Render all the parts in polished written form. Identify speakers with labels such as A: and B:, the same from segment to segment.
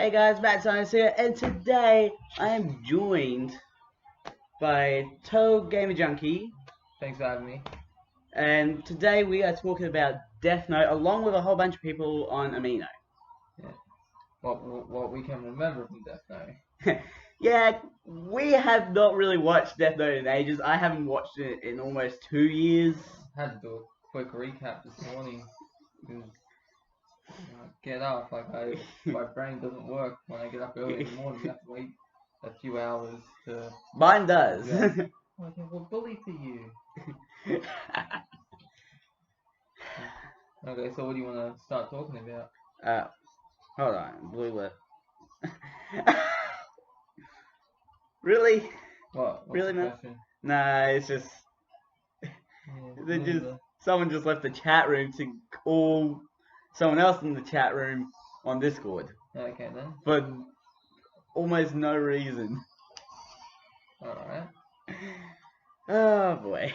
A: Hey guys, Matt Science here, and today I am joined by TotalGamerJunkie,
B: Thanks for having me.
A: and today we are talking about Death Note along with a whole bunch of people on Amino.
B: Yeah. What we can remember from Death Note.
A: Yeah, we have not really watched Death Note in ages. I haven't watched it in almost 2 years.
B: I had to do a quick recap this morning. Get up, my brain doesn't work when I get up early in the morning. You have to wait a few hours to.
A: Mine does.
B: Okay, well, bully for you. Okay, so what do you want to start talking about?
A: Hold on, blue left. Really?
B: What's
A: Really,
B: the
A: man?
B: question?
A: Nah, it's just someone just left the chat room to call someone else in the chat room on Discord
B: Okay then.
A: for almost no reason.
B: Alright.
A: Oh boy.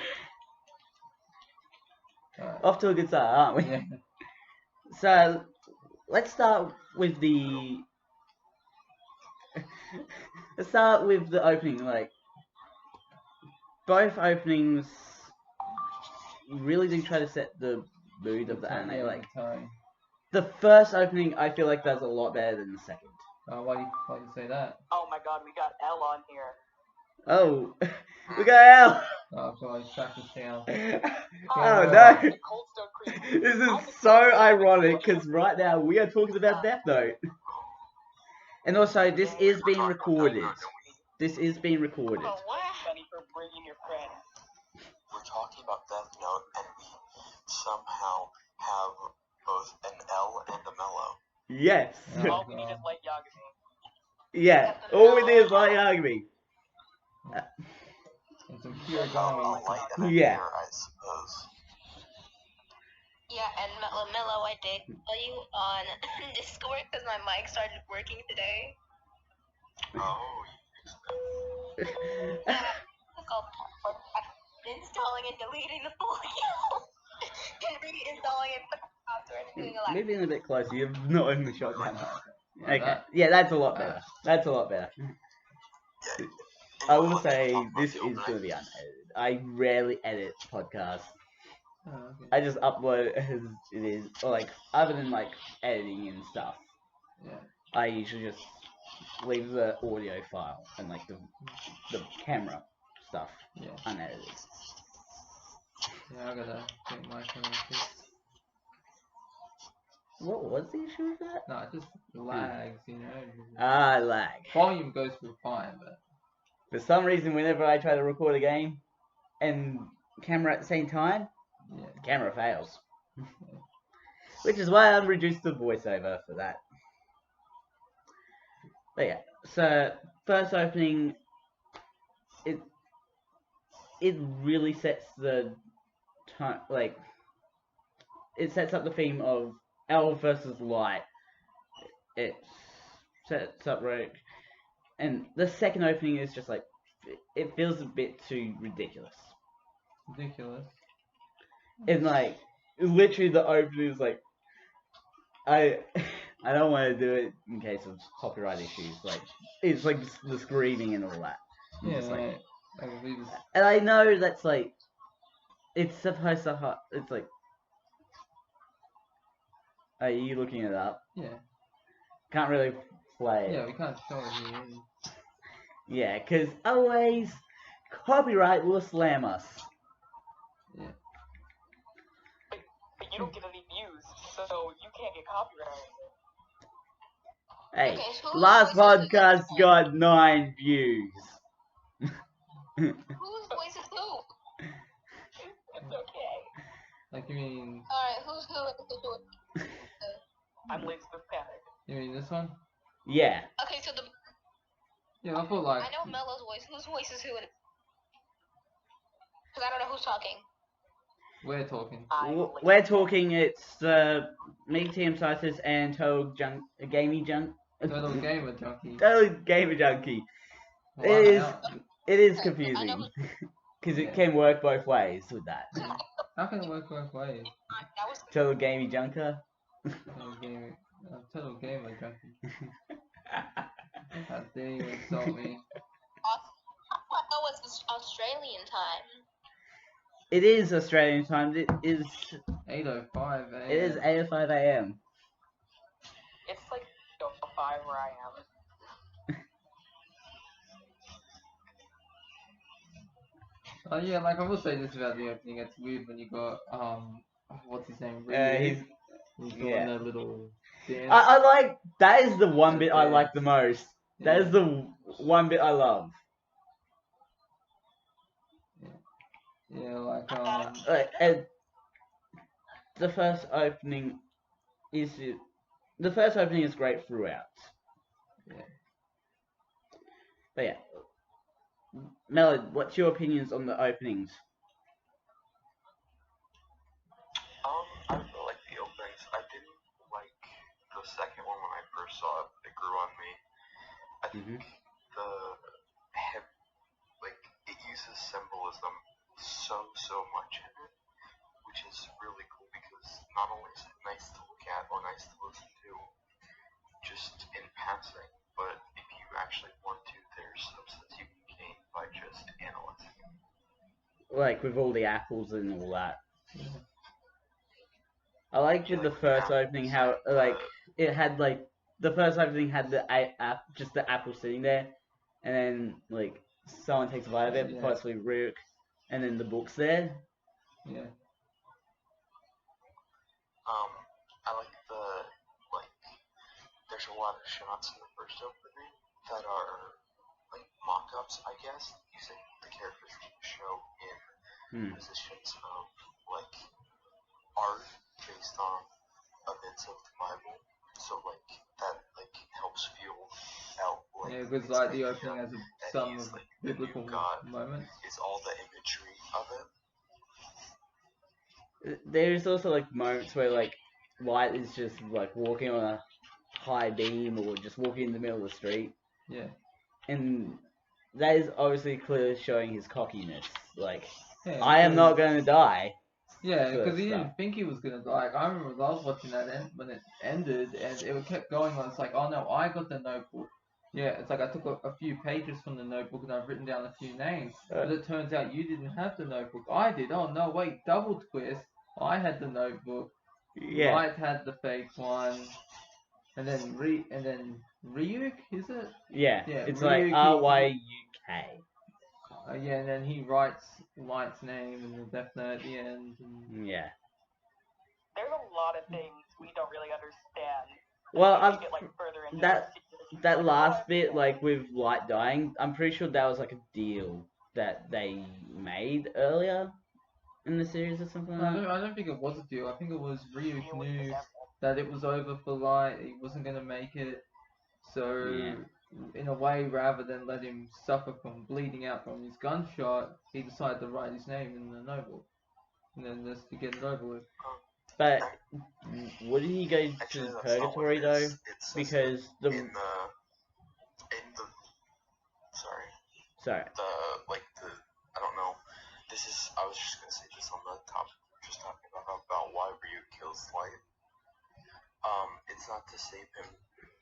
B: Alright.
A: Off to a good start, aren't we?
B: Yeah.
A: So let's start with the opening. Like, both openings really do try to set the mood of the anime. Like, the first opening I feel like does a lot better than the second.
B: Why do you say that?
C: Oh my god, we got L on here.
A: Oh, we got L.
B: Oh, so I tracked this down.
A: Oh no! This is so ironic because right now we are talking about Death Note. And also, this is being recorded. This is being recorded.
C: Oh, what? Funny for bringing your friend.
D: We're talking about Death Note, and we somehow have both an L and a mellow.
A: Yes.
C: All we need is Light Yagami.
A: Yeah, all we need is Light Yagami.
B: And some pure
D: A
B: Gami.
D: light and a
A: Yeah.
D: pure, I suppose.
E: Yeah, and Mello, I did call you on Discord because my mic started working today.
D: Oh,
E: Yeah, it's all installing and deleting the file and reinstalling it, put the password, and doing a lot.
A: Maybe a bit closer. You're not in the shotgun.
B: Like
A: Okay.
B: that.
A: Yeah, that's a lot better. That's a lot better.
D: yeah.
A: I will say this is going to be unedited. I rarely edit podcasts.
B: Oh, okay.
A: I just upload it as it is, or like other than like editing and stuff.
B: Yeah.
A: I usually just leave the audio file and like the camera stuff unedited.
B: Yeah, I gotta get my phone fixed.
A: What was the issue with that?
B: No, it just lags, you know.
A: Lag.
B: Volume goes through fine, but
A: For some reason, whenever I try to record a game and camera at the same time, the camera fails. Which is why I'm reduced to voiceover for that. But yeah, so first opening, it really sets the tone, like, it sets up the theme of L versus Light. It sets up Rogue, and the second opening is just like, it feels a bit too ridiculous.
B: ridiculous.
A: And like, literally the opening is like, I don't want to do it in case of copyright issues. Like, it's like the screaming and all that.
B: Yeah,
A: Just like,
B: just...
A: and I know that's like, it's supposed to. It's like, are you looking it up?
B: Yeah.
A: Can't really play it.
B: Yeah, we can't show it here.
A: Yeah, because otherwise, copyright will slam us.
B: Yeah.
C: But you don't get any views, so you can't get copyright.
A: Hey,
E: Okay, so
A: last podcast got 9 views.
E: Whose voice is who?
C: It's okay.
B: Like, you mean...
E: Alright, who's who in the situation?
C: I'm Elizabeth Panic.
B: You mean this one?
A: Yeah.
E: Okay, so
B: Yeah, I feel like...
E: I know Mello's voice. Whose voice is who in... Because I don't know who's talking.
B: We're talking.
A: We're talking, it's me, TM Cisis, and TotalGamerJunkie. TotalGamerJunkie. It is confusing. Because it can work both ways with that.
B: How can it work both ways?
A: TotalGamerJunkie.
B: Total Gamer Junkie. How dare you insult me?
E: I know it's Australian time.
A: It is Australian time. It is
B: 8:05 a.m.
A: It is 8:05 a.m.
C: It's like 5 where I am.
B: Oh yeah, like I will say this about the opening. It's weird when you got what's his name?
A: He's
B: He's doing
A: yeah.
B: that little dance.
A: I like that is the one
B: The
A: bit I like the most. That is
B: Yeah.
A: the one bit I love.
B: Yeah, like
A: And the first opening is great throughout.
B: Yeah.
A: But yeah, Melod, what's your opinions on the openings?
D: I really like the openings. I didn't like the second one when I first saw it. It grew on me. I think the it uses symbolism so much in it, which is really cool because not only is it nice to look at or nice to listen to, just in passing, but if you actually want to, there's substance you can gain by just analyzing it.
A: Like with all the apples and all that.
B: Yeah.
A: I like with the first opening how it had like the first opening had the just the apple sitting there, and then like someone takes a bite of it,
B: Yeah.
A: possibly Rook, and then the book's there.
B: Yeah.
D: I like there's a lot of shots in the first opening that are like mock-ups, I guess, using the characters from the show in positions of like art based on events of the Bible. So like that helps fuel out
B: Yeah, because like the opening has some of biblical moments.
D: It's all the imagery of it.
A: There's also like moments where like Light is just like walking on a high beam or just walking in the middle of the street.
B: Yeah.
A: And that is obviously clearly showing his cockiness. Like,
B: Yeah,
A: I am not going to die.
B: Yeah,
A: sort of
B: because he
A: stuff.
B: didn't think he was gonna die. Like, I remember I was watching that when it ended, and it kept going on. It's like, oh no, I got the notebook. Yeah, it's like I took a few pages from the notebook and I've written down a few names. But it turns out you didn't have the notebook. I did. Oh no, wait, double twist. I had the notebook.
A: Yeah.
B: Light had the fake one. And then Ryuk, is it?
A: Yeah.
B: Yeah,
A: It's
B: Ryuk,
A: like RYUK.
B: Yeah, and then he writes Light's name in the Death Note at the end. And...
A: Yeah.
C: There's a lot of things we don't really understand.
A: Well,
C: Get, like, further into
A: that last bit, like with Light dying, I'm pretty sure that was like a deal that they made earlier in the series or something like that.
B: I don't think it was a deal. I think it was Ryuk knew that it was over for Light. He wasn't gonna make it, so in a way, rather than let him suffer from bleeding out from his gunshot, he decided to write his name in the notebook, and then just to get it over with.
A: But wouldn't you go to purgatory though? Because Sorry.
D: I don't know. I was just gonna say just on the topic we were just talking about why Ryu kills Light. It's not to save him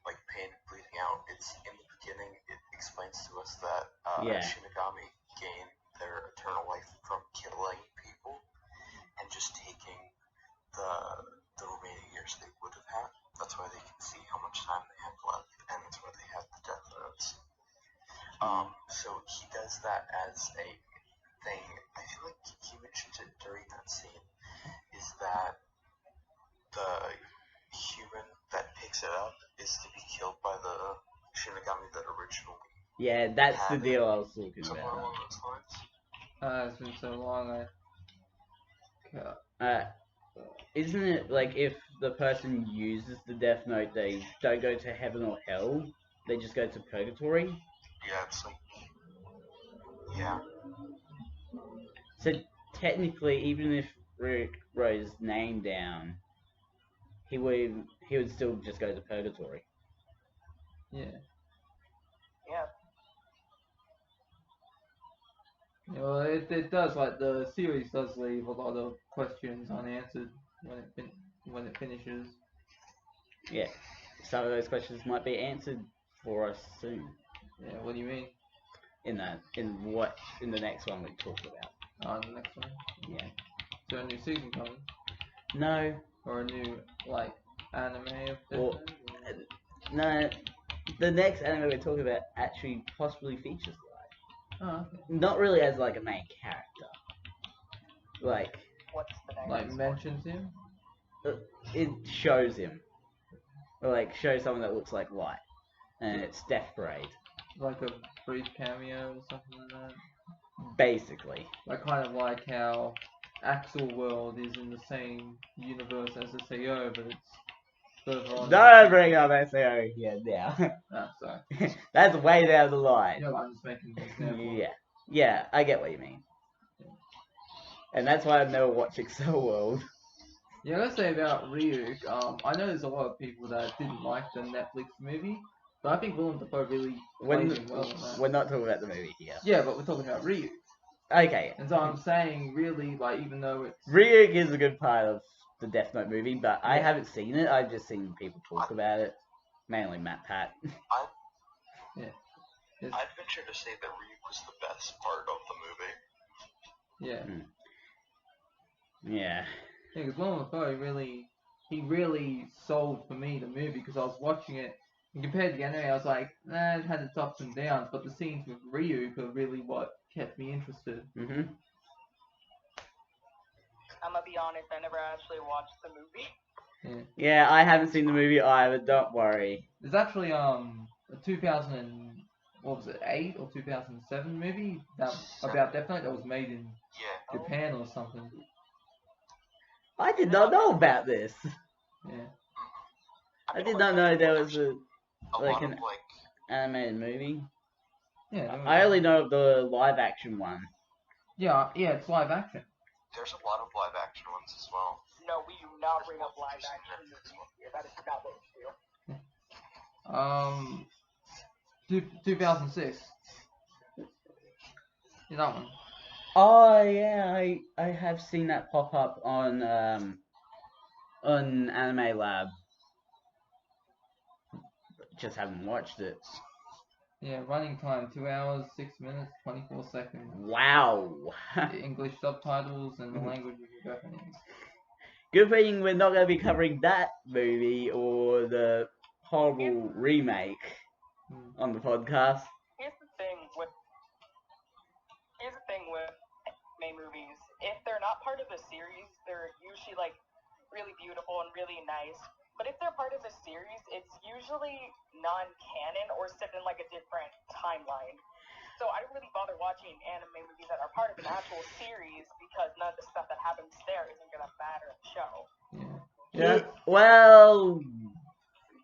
D: like pain and bleeding out. It's in the beginning. It explains to us that Shinigami gain their eternal life from killing people and just taking the remaining years they would have had. That's why they can see how much time they have left, and that's why they have the death notes. So he does that as a thing. I feel like he mentioned it during that scene. Is that the human that picks it up is to be killed by the Shinigami that originally.
A: Yeah, that's the deal I was talking about.
D: Along those lines.
B: It's been so long.
A: Isn't it like if the person uses the Death Note, they don't go to heaven or hell, they just go to purgatory?
D: Yeah, it's like. Yeah.
A: So technically, even if Rick wrote his name down, he would still just go to purgatory.
B: Yeah.
C: Yeah.
B: Yeah, well, it does, like, the series does leave a lot of questions unanswered when it finishes.
A: Yeah, some of those questions might be answered for us soon.
B: Yeah, what do you mean?
A: In the next one we talk about.
B: Oh, the next one.
A: Yeah.
B: Is there a new season coming?
A: No.
B: Or a new, like, anime of
A: Or-
B: Death Note?
A: No. The next anime we're talking about actually possibly features Light.
B: Oh, okay.
A: Not really as like a main character. Like
C: What's the next
B: Like,
C: one?
B: mentions him?
A: it shows him. Or like shows someone that looks like Light. And it's Death Parade.
B: Like a brief cameo or something like that?
A: Basically.
B: Like, kind of like how Axel World is in the same universe as the SAO, but it's further on.
A: Don't bring up SAO here now.
B: Ah, sorry.
A: That's way down the line.
B: Yeah, I'm just making an example.
A: Yeah. Yeah, I get what you mean. And that's why I've never watched Excel World.
B: Yeah, let's say about Ryuk. I know there's a lot of people that didn't like the Netflix movie, but I think Willem Dafoe really played him well in that.
A: We're not talking about the movie here.
B: Yeah, but we're talking about Ryuk.
A: Okay.
B: And so I'm saying, really, like, even though it's...
A: Ryuk is a good part of the Death Note movie, but I
B: Yeah.
A: haven't seen it. I've just seen people talk about it. Mainly Matt Pat.
B: Yes.
D: I'd venture to say that Ryuk was the best part of the movie.
B: Yeah.
A: Yeah.
B: Yeah, because Willem Dafoe he really sold for me the movie, because I was watching it, and compared to the anime, I was like, nah, it had its ups and downs, but the scenes with Ryuk are really what kept me interested.
A: Mhm.
C: I'm gonna be honest, I never actually watched the movie.
A: Yeah, I haven't seen the movie either. Don't worry.
B: There's actually a 2008 or 2007 movie about Death Note that was made in
D: Yeah.
B: Japan or something.
A: I did not know about this.
B: Yeah.
A: I did not know there was
D: a
A: like
D: lot
A: an
D: of like
A: animated movie.
B: Yeah. there was-
A: I only know of the live action one.
B: Yeah, it's live action.
D: there's a lot of live action ones as well.
C: No, we do not bring up live action movies here. That is not what we do.
B: 2006. Yeah, that one.
A: Oh yeah, I have seen that pop up on Anime Lab. Just haven't watched it.
B: Yeah, running time 2 hours, 6 minutes, 24 seconds.
A: Wow.
B: English subtitles and the language is Japanese.
A: Good thing we're not going to be covering that movie or the horrible remake on the podcast.
C: Here's the thing with anime movies. If they're not part of the series, they're usually like really beautiful and really nice. But if they're part of the series, it's usually non-canon or set in like a different timeline. So I don't really bother watching anime movies that are part of an actual series because none of the stuff that happens there isn't gonna matter in the show.
B: Yeah.
A: Well,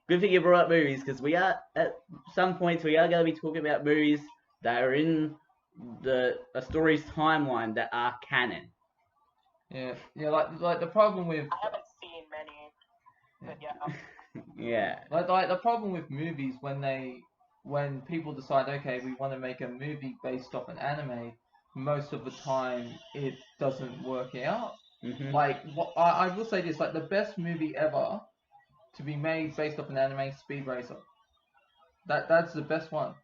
A: good thing you brought up movies, because we are, at some points, we are going to be talking about movies that are in a story's timeline that are canon.
B: Yeah, like the problem with
C: I haven't seen many, but yeah.
A: Yeah.
B: like the problem with movies when people decide, okay, we want to make a movie based off an anime, most of the time it doesn't work out.
A: Mhm.
B: Like I will say this, like the best movie ever to be made based off an anime, Speed Racer. That's the best one.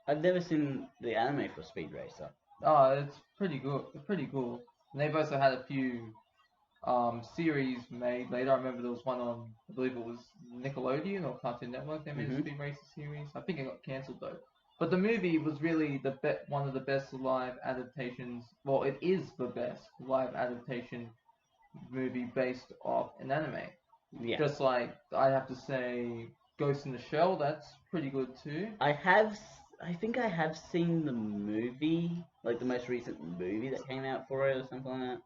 A: I've never seen the anime for Speed Racer.
B: Oh, it's pretty good. It's pretty cool. And they've also had a few series made later. I remember there was one on, I believe it was Nickelodeon or Cartoon Network. They made a Speed Racer series. I think it got cancelled though. But the movie was really one of the best live adaptations. Well, it is the best live adaptation movie based off an anime.
A: Yeah.
B: Just like I have to say, Ghost in the Shell. That's pretty good too.
A: I think I have seen the movie, like the most recent movie that came out for it or something like that.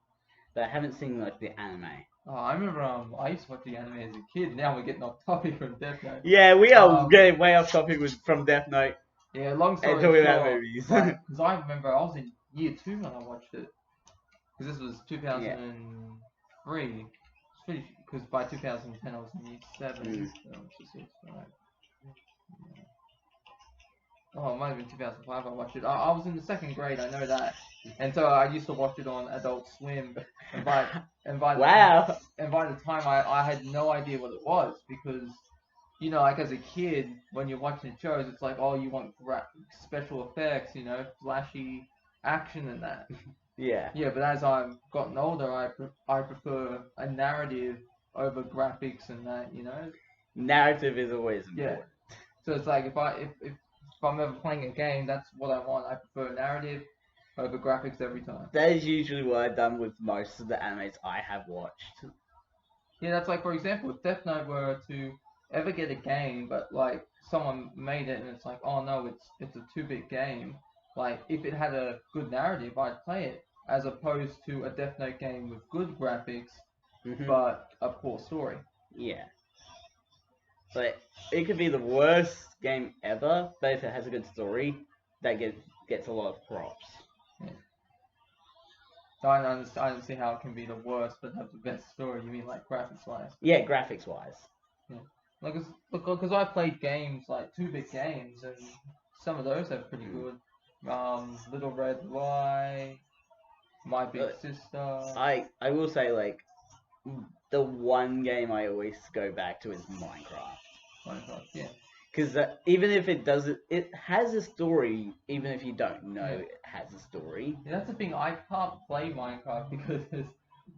A: But I haven't seen like the anime.
B: Oh, I remember I used to watch the anime as a kid. Now we're getting off topic from Death Note.
A: Yeah, we are getting way off topic from Death Note
B: Yeah, long story
A: and talking about
B: short,
A: movies.
B: because I remember I was in year 2 when I watched it. Because this was 2003. Because by 2010 I was in year 7. So it's just, right. Oh, it might have been 2005 I watched it. I was in the 2nd grade, I know that. And so I used to watch it on Adult Swim. And by
A: Wow.
B: the time I had no idea what it was, because you know, like as a kid, when you're watching shows, it's like, oh, you want special effects, you know, flashy action and that.
A: Yeah.
B: Yeah, but as I've gotten older, I prefer a narrative over graphics and that, you know.
A: Narrative is always
B: Yeah.
A: important.
B: So it's like if I'm ever playing a game, that's what I want. I prefer narrative over graphics every time.
A: That is usually what I've done with most of the animes I have watched.
B: Yeah, that's like, for example, if Death Note were to ever get a game, but like someone made it and it's like, oh no, it's a 2-bit game. Like if it had a good narrative, I'd play it, as opposed to a Death Note game with good graphics but a poor story.
A: Yeah. But it could be the worst game ever, but if it has a good story, that gets a lot of props.
B: Yeah. So I don't see how it can be the worst but have the best story. You mean like graphics wise?
A: Yeah, graphics wise.
B: Yeah. Like, because I played games like 2-bit games, and some of those are pretty good. Little Red Light, My Big Sister.
A: I will say, like, the one game I always go back to is
B: Minecraft, yeah.
A: Because even if it has a story, even if you don't know
B: Yeah.
A: it has a story.
B: Yeah, that's the thing. I can't play Minecraft because there's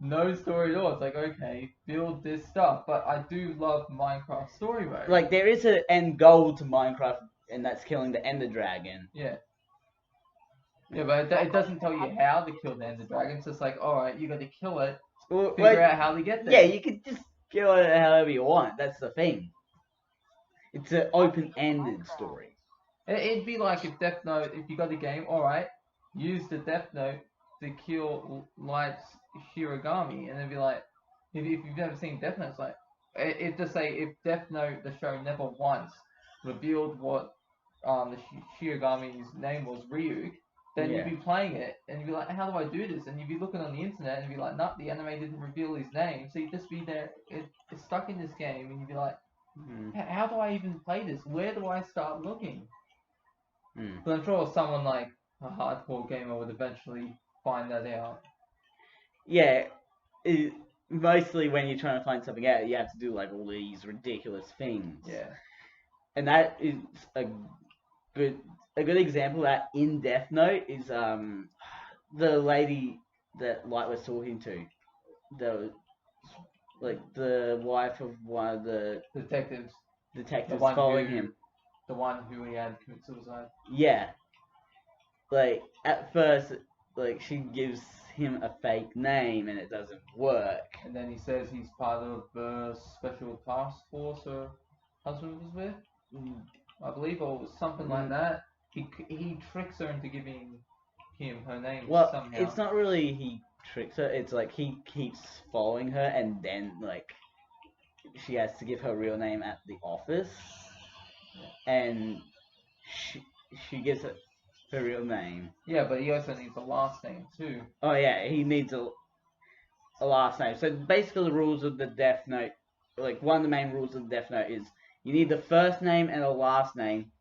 B: no story at all. It's like, okay, build this stuff, but I do love Minecraft story mode.
A: Like, there is an end goal to Minecraft, and that's killing the Ender Dragon.
B: Yeah. Yeah, but it doesn't tell you how to kill the Ender Dragon. It's just like, alright, you gotta kill it, figure out how to get there.
A: Yeah, you could just kill it however you want. That's the thing. It's an open-ended story.
B: It'd be like if Death Note, if you got a game, alright, use the Death Note to kill Light's Shirogami, and it'd be like, if you've never seen Death Note, it's like, if Death Note, the show, never once revealed what the Shirogami's name was, Ryuk, then
A: Yeah.
B: you'd be playing it, and you'd be like, how do I do this? And you'd be looking on the internet, and you'd be like, nah, the anime didn't reveal his name, so you'd just be there, it's stuck in this game, and you'd be like, how do I even play this? Where do I start looking? But I'm sure someone like a hardcore gamer would eventually find that out.
A: Yeah, mostly when you're trying to find something out, you have to do like all these ridiculous things.
B: Yeah.
A: And that is a good example of that in Death Note is the lady that Light was talking to, the wife of one of the
B: detectives
A: following him.
B: The one who he had commit suicide.
A: Yeah. Like, at first, like, she gives him a fake name and it doesn't work.
B: And then he says he's part of the special task force her husband was with, I believe, or something like that. He tricks her into giving him her name somehow.
A: It's not really he tricks her, it's like he keeps following her and then, like, she has to give her real name at the office. And she gives her real name.
B: Yeah, but he also needs a last name too.
A: Oh yeah, he needs a last name. So basically the rules of the Death Note, like one of the main rules of the Death Note is you need the first name and a last name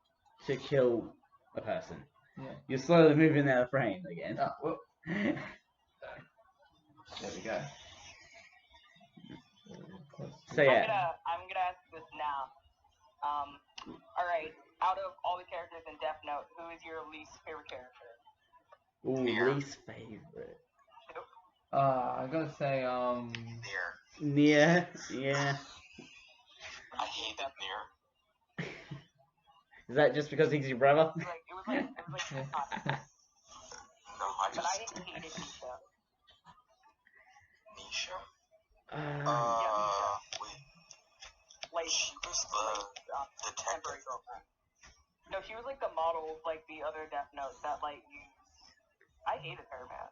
A: to kill a person.
B: Yeah.
A: You're slowly moving out of frame again.
B: Oh, well. There we go.
A: So yeah.
C: I'm gonna ask this now. Alright, out of all the characters in Death Note, who is your least favorite character?
A: Ooh, least favorite.
B: I gotta say,
A: Nier, yeah.
D: I hate that Nier.
A: Is that just because he's your brother?
C: It was like
D: No, I
C: but
D: just...
C: I hated Nisha.
D: Nisha?
C: Yeah,
D: wait.
C: Like,
D: She was the
C: temporary
D: detective.
C: girlfriend. No, she was like the model of like the other Death Note that like I hated her, man.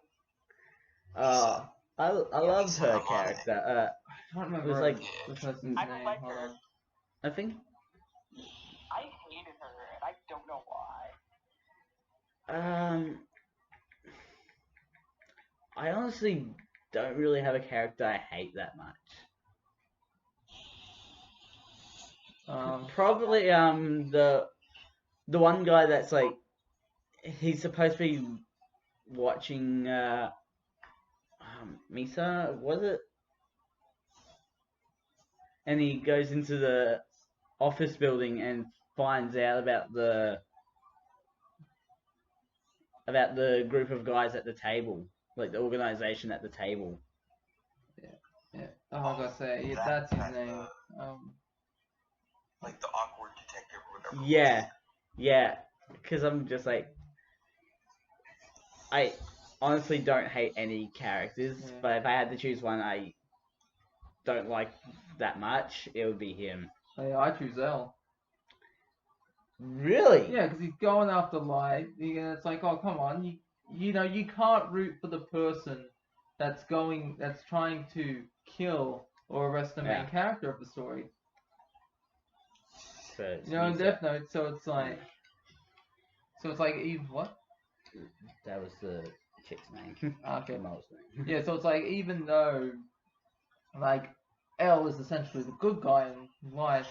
A: I loved her character.
B: I can't remember.
A: It was like
B: the person's
C: I
B: name.
C: don't like
B: Hold
C: her.
B: on.
A: I think.
C: I hated her, and I don't know why.
A: I honestly don't really have a character I hate that much. Probably the one guy that's like he's supposed to be watching Misa, was it? And he goes into the office building and finds out about the group of guys at the table, like the organization at the table.
B: Yeah. Oh, I gotta say, yeah, that's his name.
D: Like the awkward detective or whatever.
A: Yeah, yeah. Because I'm just like, I honestly don't hate any characters,
B: Yeah.
A: but if I had to choose one I don't like that much, it would be him.
B: Oh, yeah, I choose L.
A: Really?
B: Yeah, because he's going after Light. It's like, oh, come on, you know, you can't root for the person that's trying to kill or arrest the main character of the story.
A: So
B: You know, in Death Note, so it's like even what?
A: That was the chick's name.
B: Okay.
A: The mole's name.
B: Yeah, so it's like even though like L is essentially the good guy and Light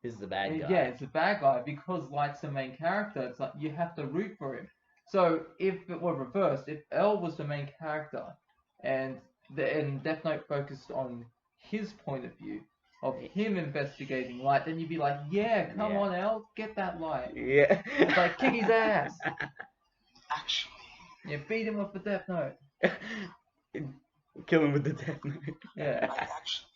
A: Is the bad guy.
B: yeah, it's the bad guy because Light's the main character. It's like you have to root for him. So if it were reversed, if L was the main character and Death Note focused on his point of view of him investigating Light, then you'd be like, yeah, come on L, get that Light.
A: Yeah.
B: It's like kick his ass.
D: Actually.
B: Yeah, beat him with the Death Note.
A: Kill him with the Death Note.
B: Yeah.
D: I actually,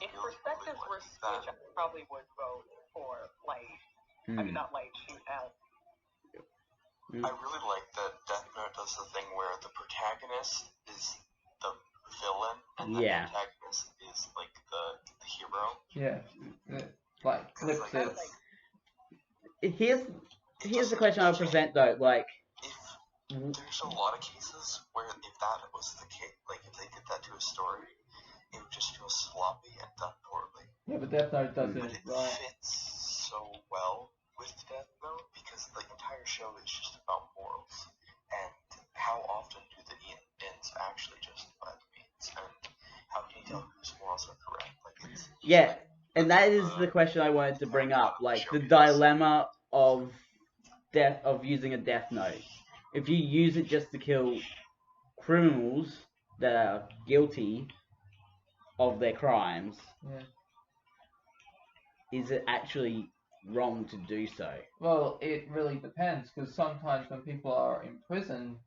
C: If perspectives were switched, I probably would vote for Light. I mean, not Light, shoot L.
D: I really like that Death Note does the thing where the protagonist is the villain and the antagonist is like the hero.
B: Yeah. Like flips it.
A: Here's the question I'll present though, like
D: if there's a lot of cases where if that was the case, like if they did that to a story, it would just feel sloppy and done poorly.
B: Yeah, but Death Note does
D: But
B: it
D: it
B: right.
D: fits so well with Death Note because the entire show is just about morals and how often do the ends actually justify the means and how can you tell whose morals are correct? Like it's
A: and that is the question I wanted to bring up, like the dilemma of using a Death Note. If you use it just to kill criminals that are guilty of their crimes, is it actually wrong to do so?
B: Well, it really depends because sometimes when people are in prison,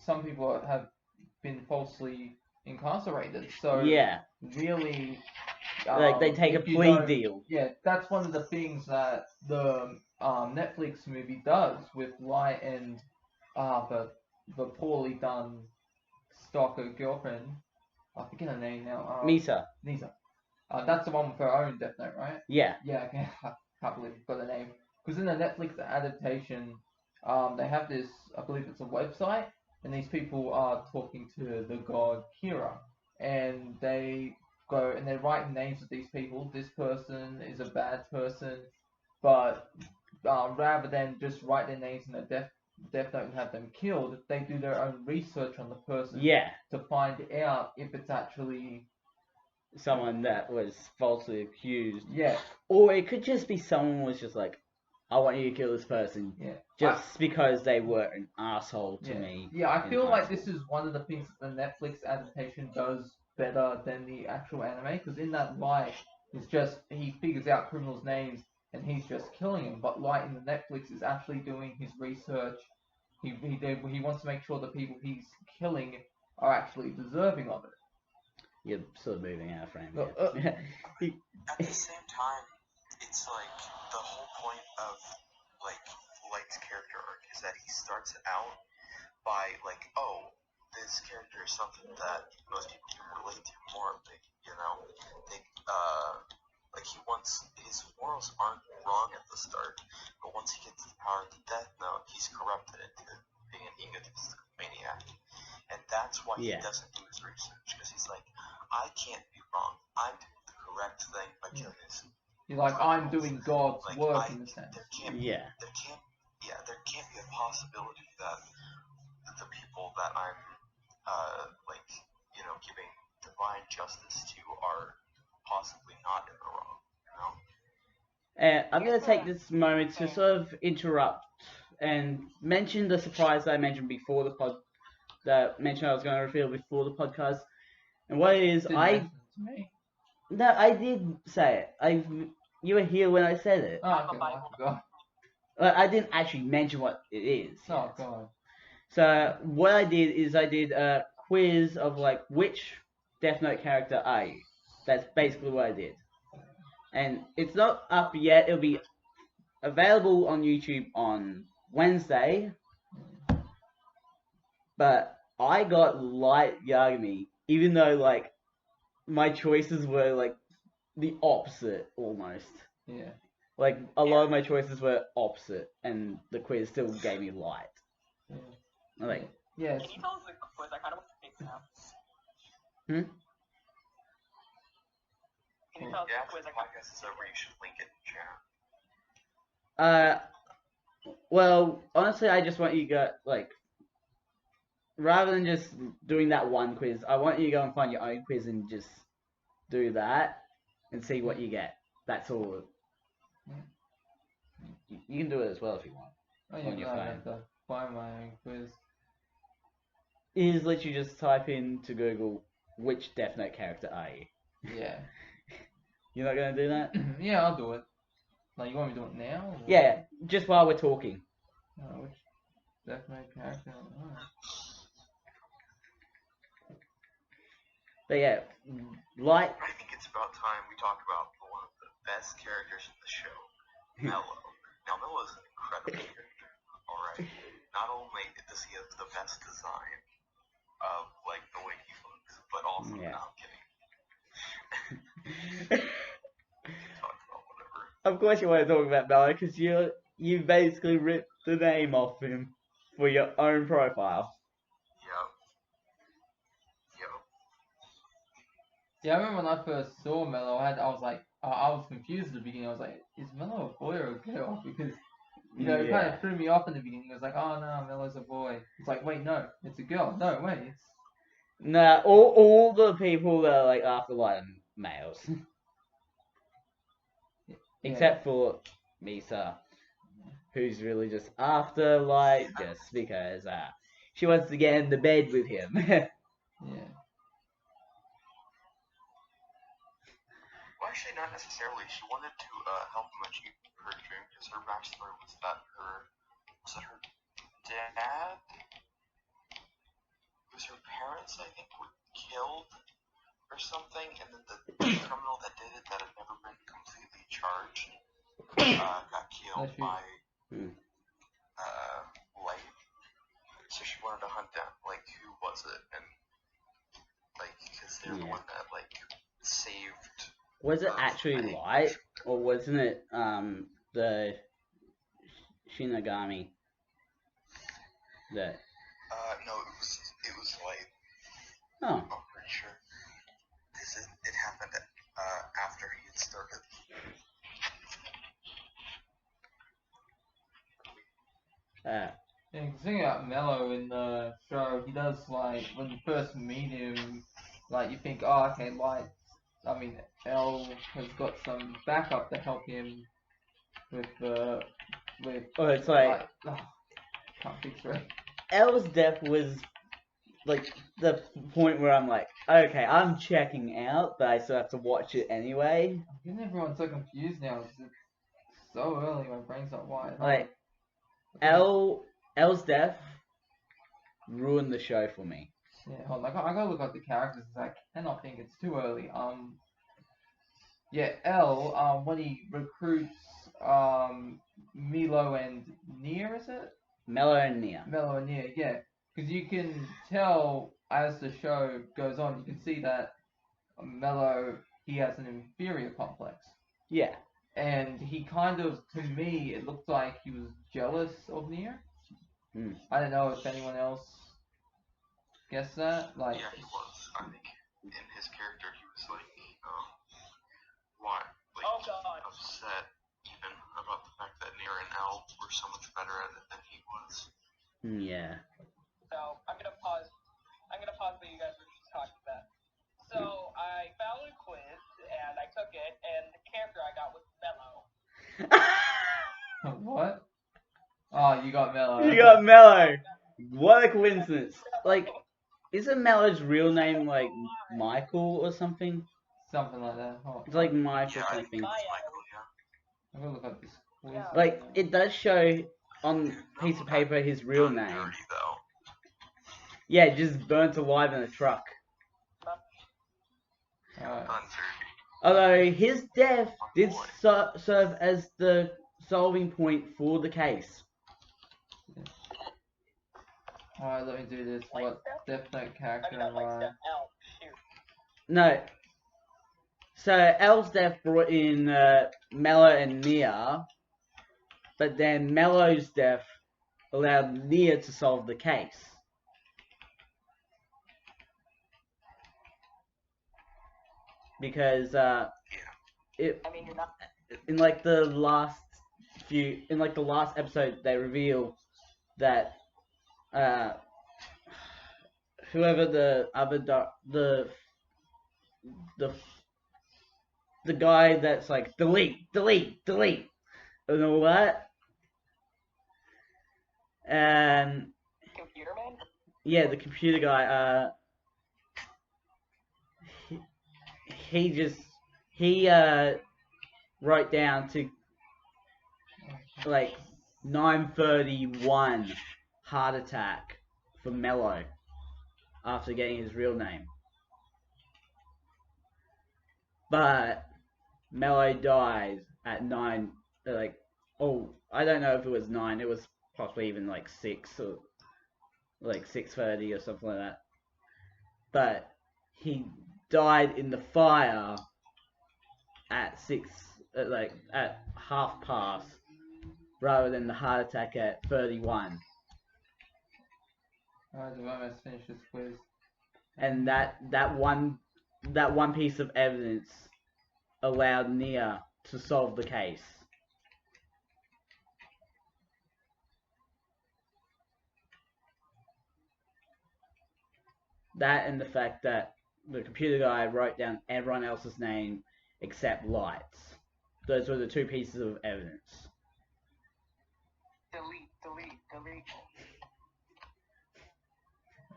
B: some people have been falsely incarcerated. So really,
A: like they take a plea deal.
B: Yeah, that's one of the things that the Netflix movie does with Light and the poorly done stalker girlfriend. I forget her name now.
A: Misa.
B: That's the one with her own Death Note, right?
A: Yeah.
B: Yeah, okay. I can't believe I forgot the name. Because in the Netflix adaptation, they have this, I believe it's a website, and these people are talking to the god Kira, and they go and they write names of these people. This person is a bad person, but rather than just write their names in a Death Note and have them killed, they do their own research on the person to find out if it's actually
A: someone that was falsely accused.
B: Yeah.
A: Or it could just be someone was just like, I want you to kill this person.
B: Yeah.
A: Just because they were an asshole to me.
B: Yeah, I feel like this is one of the things that the Netflix adaptation does better than the actual anime. Because in that Light, it's just, he figures out criminals' names and he's just killing them. But Light in the Netflix is actually doing his research. He wants to make sure the people he's killing are actually deserving of it.
A: You're sort of moving out of frame.
D: At the same time, it's like the whole point of like Light's character arc is that he starts out by like, oh, this character is something that most people can relate to more. You know, like he wants his morals aren't wrong at the start, but once he gets the power of the Death Note, he's corrupted into being an egotistical maniac, and that's why he doesn't do his research because he's like, I can't be wrong. I'm doing the correct thing by killing this.
B: You're like, I'm doing God's work in the sense.
D: There can't be a possibility that the people that I'm giving divine justice to are possibly not in the wrong, you know?
A: And I'm going to take this moment to sort of interrupt and mention the surprise that I mentioned before the I was going to reveal before the podcast. And what it is, No, I did say it. You were here when I said it.
B: Oh, okay, I forgot.
A: I didn't actually mention what it is.
B: Oh,
A: yet.
B: God.
A: So what I did is I did a quiz of like which Death Note character are you? That's basically what I did. And it's not up yet. It'll be available on YouTube on Wednesday. But I got Light Yagami, even though like my choices were like the opposite almost.
B: Yeah.
A: Like a lot of my choices were opposite, and the quiz still gave me Light.
B: Yeah.
A: Like,
B: Yes.
C: Can you tell us the quiz? I kind of want to take now. Can you tell us
D: Yeah,
C: the quiz?
D: the podcast is over. You should link it in chat.
A: Well, honestly, I just want you to go like, rather than just doing that one quiz, I want you to go and find your own quiz and just do that and see what you get. That's all. You can do it as well if you want.
B: Oh,
A: On your
B: I
A: phone.
B: have to find my own quiz.
A: Is literally just type into Google which Death Note character are you.
B: Yeah.
A: You're not gonna do that?
B: Yeah, I'll do it. Like, you want me to do it now? Or?
A: Yeah, just while we're talking.
B: Which Death Note character? Oh.
A: But yeah, Light.
D: I think it's about time we talk about one of the best characters in the show, Mello. Now, Mello is an incredible character, alright? Not only does he have the best design of, like, the way he looks, but also,
A: Yeah.
D: no, I'm kidding. You can talk about whatever.
A: Of course you want to talk about Mello, because you basically ripped the name off him for your own profile.
D: Yep.
B: Yeah, I remember when I first saw Mello, I was confused at the beginning. I was like, is Mello a boy or a girl? Because, you know, it kind of threw me off in the beginning. It was like, oh no, Mello's a boy. It's like, wait, no, it's a girl. No, wait, it's...
A: Nah, all the people that are like after Light are males.
B: Yeah.
A: Except for Misa, who's really just after Light just because she wants to get into bed with him.
B: Yeah.
D: Well, actually, not necessarily. She wanted to help him achieve her dream because her backstory was that her dad? It was her parents, I think, were killed or something, and then the criminal that did it, that had never been completely charged, got killed by Light. So she wanted to hunt down, like, who was it, and like, because they're the one that like saved.
A: Was it actually Light, or wasn't it the Shinigami? That.
D: No, it was Light.
A: Oh.
D: I'm pretty sure. Because it happened after he had started.
B: Yeah, the thing about Mello in the show, he does, like, when you first meet him, like, you think, oh, okay, L has got some backup to help him with,
A: Oh, it's like
B: can't fix it.
A: L's death was like the point where I'm like, okay, I'm checking out, but I still have to watch it anyway.
B: I'm getting everyone so confused now, because it's so early, my brain's not wired.
A: Like, L's death ruined the show for me.
B: Yeah, hold on, I gotta look up the characters, because I cannot think it's too early. Yeah, L, when he recruits, Milo and Nia, is it?
A: Mello and Nia.
B: Mello and Nia, yeah. Because you can tell as the show goes on, you can see that Mello, he has an inferior complex.
A: Yeah.
B: And he kind of, to me, it looked like he was jealous of Nia. I don't know if anyone else guessed that. Like,
D: yeah, he was. I think in his character, he was like, why? Like, upset even about the fact that Nia and L were so much better at it than he was.
A: Yeah.
C: So I'm gonna pause what you guys were just talking about. So I found a quiz and I took it, and the character I got was Mello.
B: What? Oh, you got Mello.
A: You got Mello. What a coincidence. Like, isn't Mello's real name like Michael or something?
B: Something like that. Oh,
A: It's like Michael
D: Yeah, I
A: something.
D: think it's Michael, yeah.
B: I'm gonna look up this quiz.
C: Yeah.
A: Like, it does show on
D: Dude,
A: piece of
D: no,
A: paper his real
D: done
A: name.
D: dirty, though.
A: Yeah, just burnt alive in a truck.
B: Alright.
D: Done dirty.
A: Although his death
D: My
A: did
D: boy.
A: serve as the solving point for the case.
B: Alright, let me do this. What Death Note
C: I
B: character
C: mean, not
B: am
C: like
B: I?
C: step out. Shoot.
A: No. So L's death brought in Mello and Nia, but then Mello's death allowed Nia to solve the case. Because it
C: I mean, you're not.
A: in like the last episode they reveal that whoever the other the guy that's like delete and all that, and
C: Computer man?
A: yeah, the computer guy, he wrote down to like 9:31 heart attack for Mello after getting his real name. But Mello died at 9, like, oh, I don't know if it was 9, it was possibly even like 6 or like 6:30 or something like that. But he died in the fire at at 1:30 rather than the heart attack at 31.
B: Alright, so let's finish this quiz.
A: And that one piece of evidence allowed Nia to solve the case. That and the fact that the computer guy wrote down everyone else's name except Light's. Those were the two pieces of evidence.
C: Delete.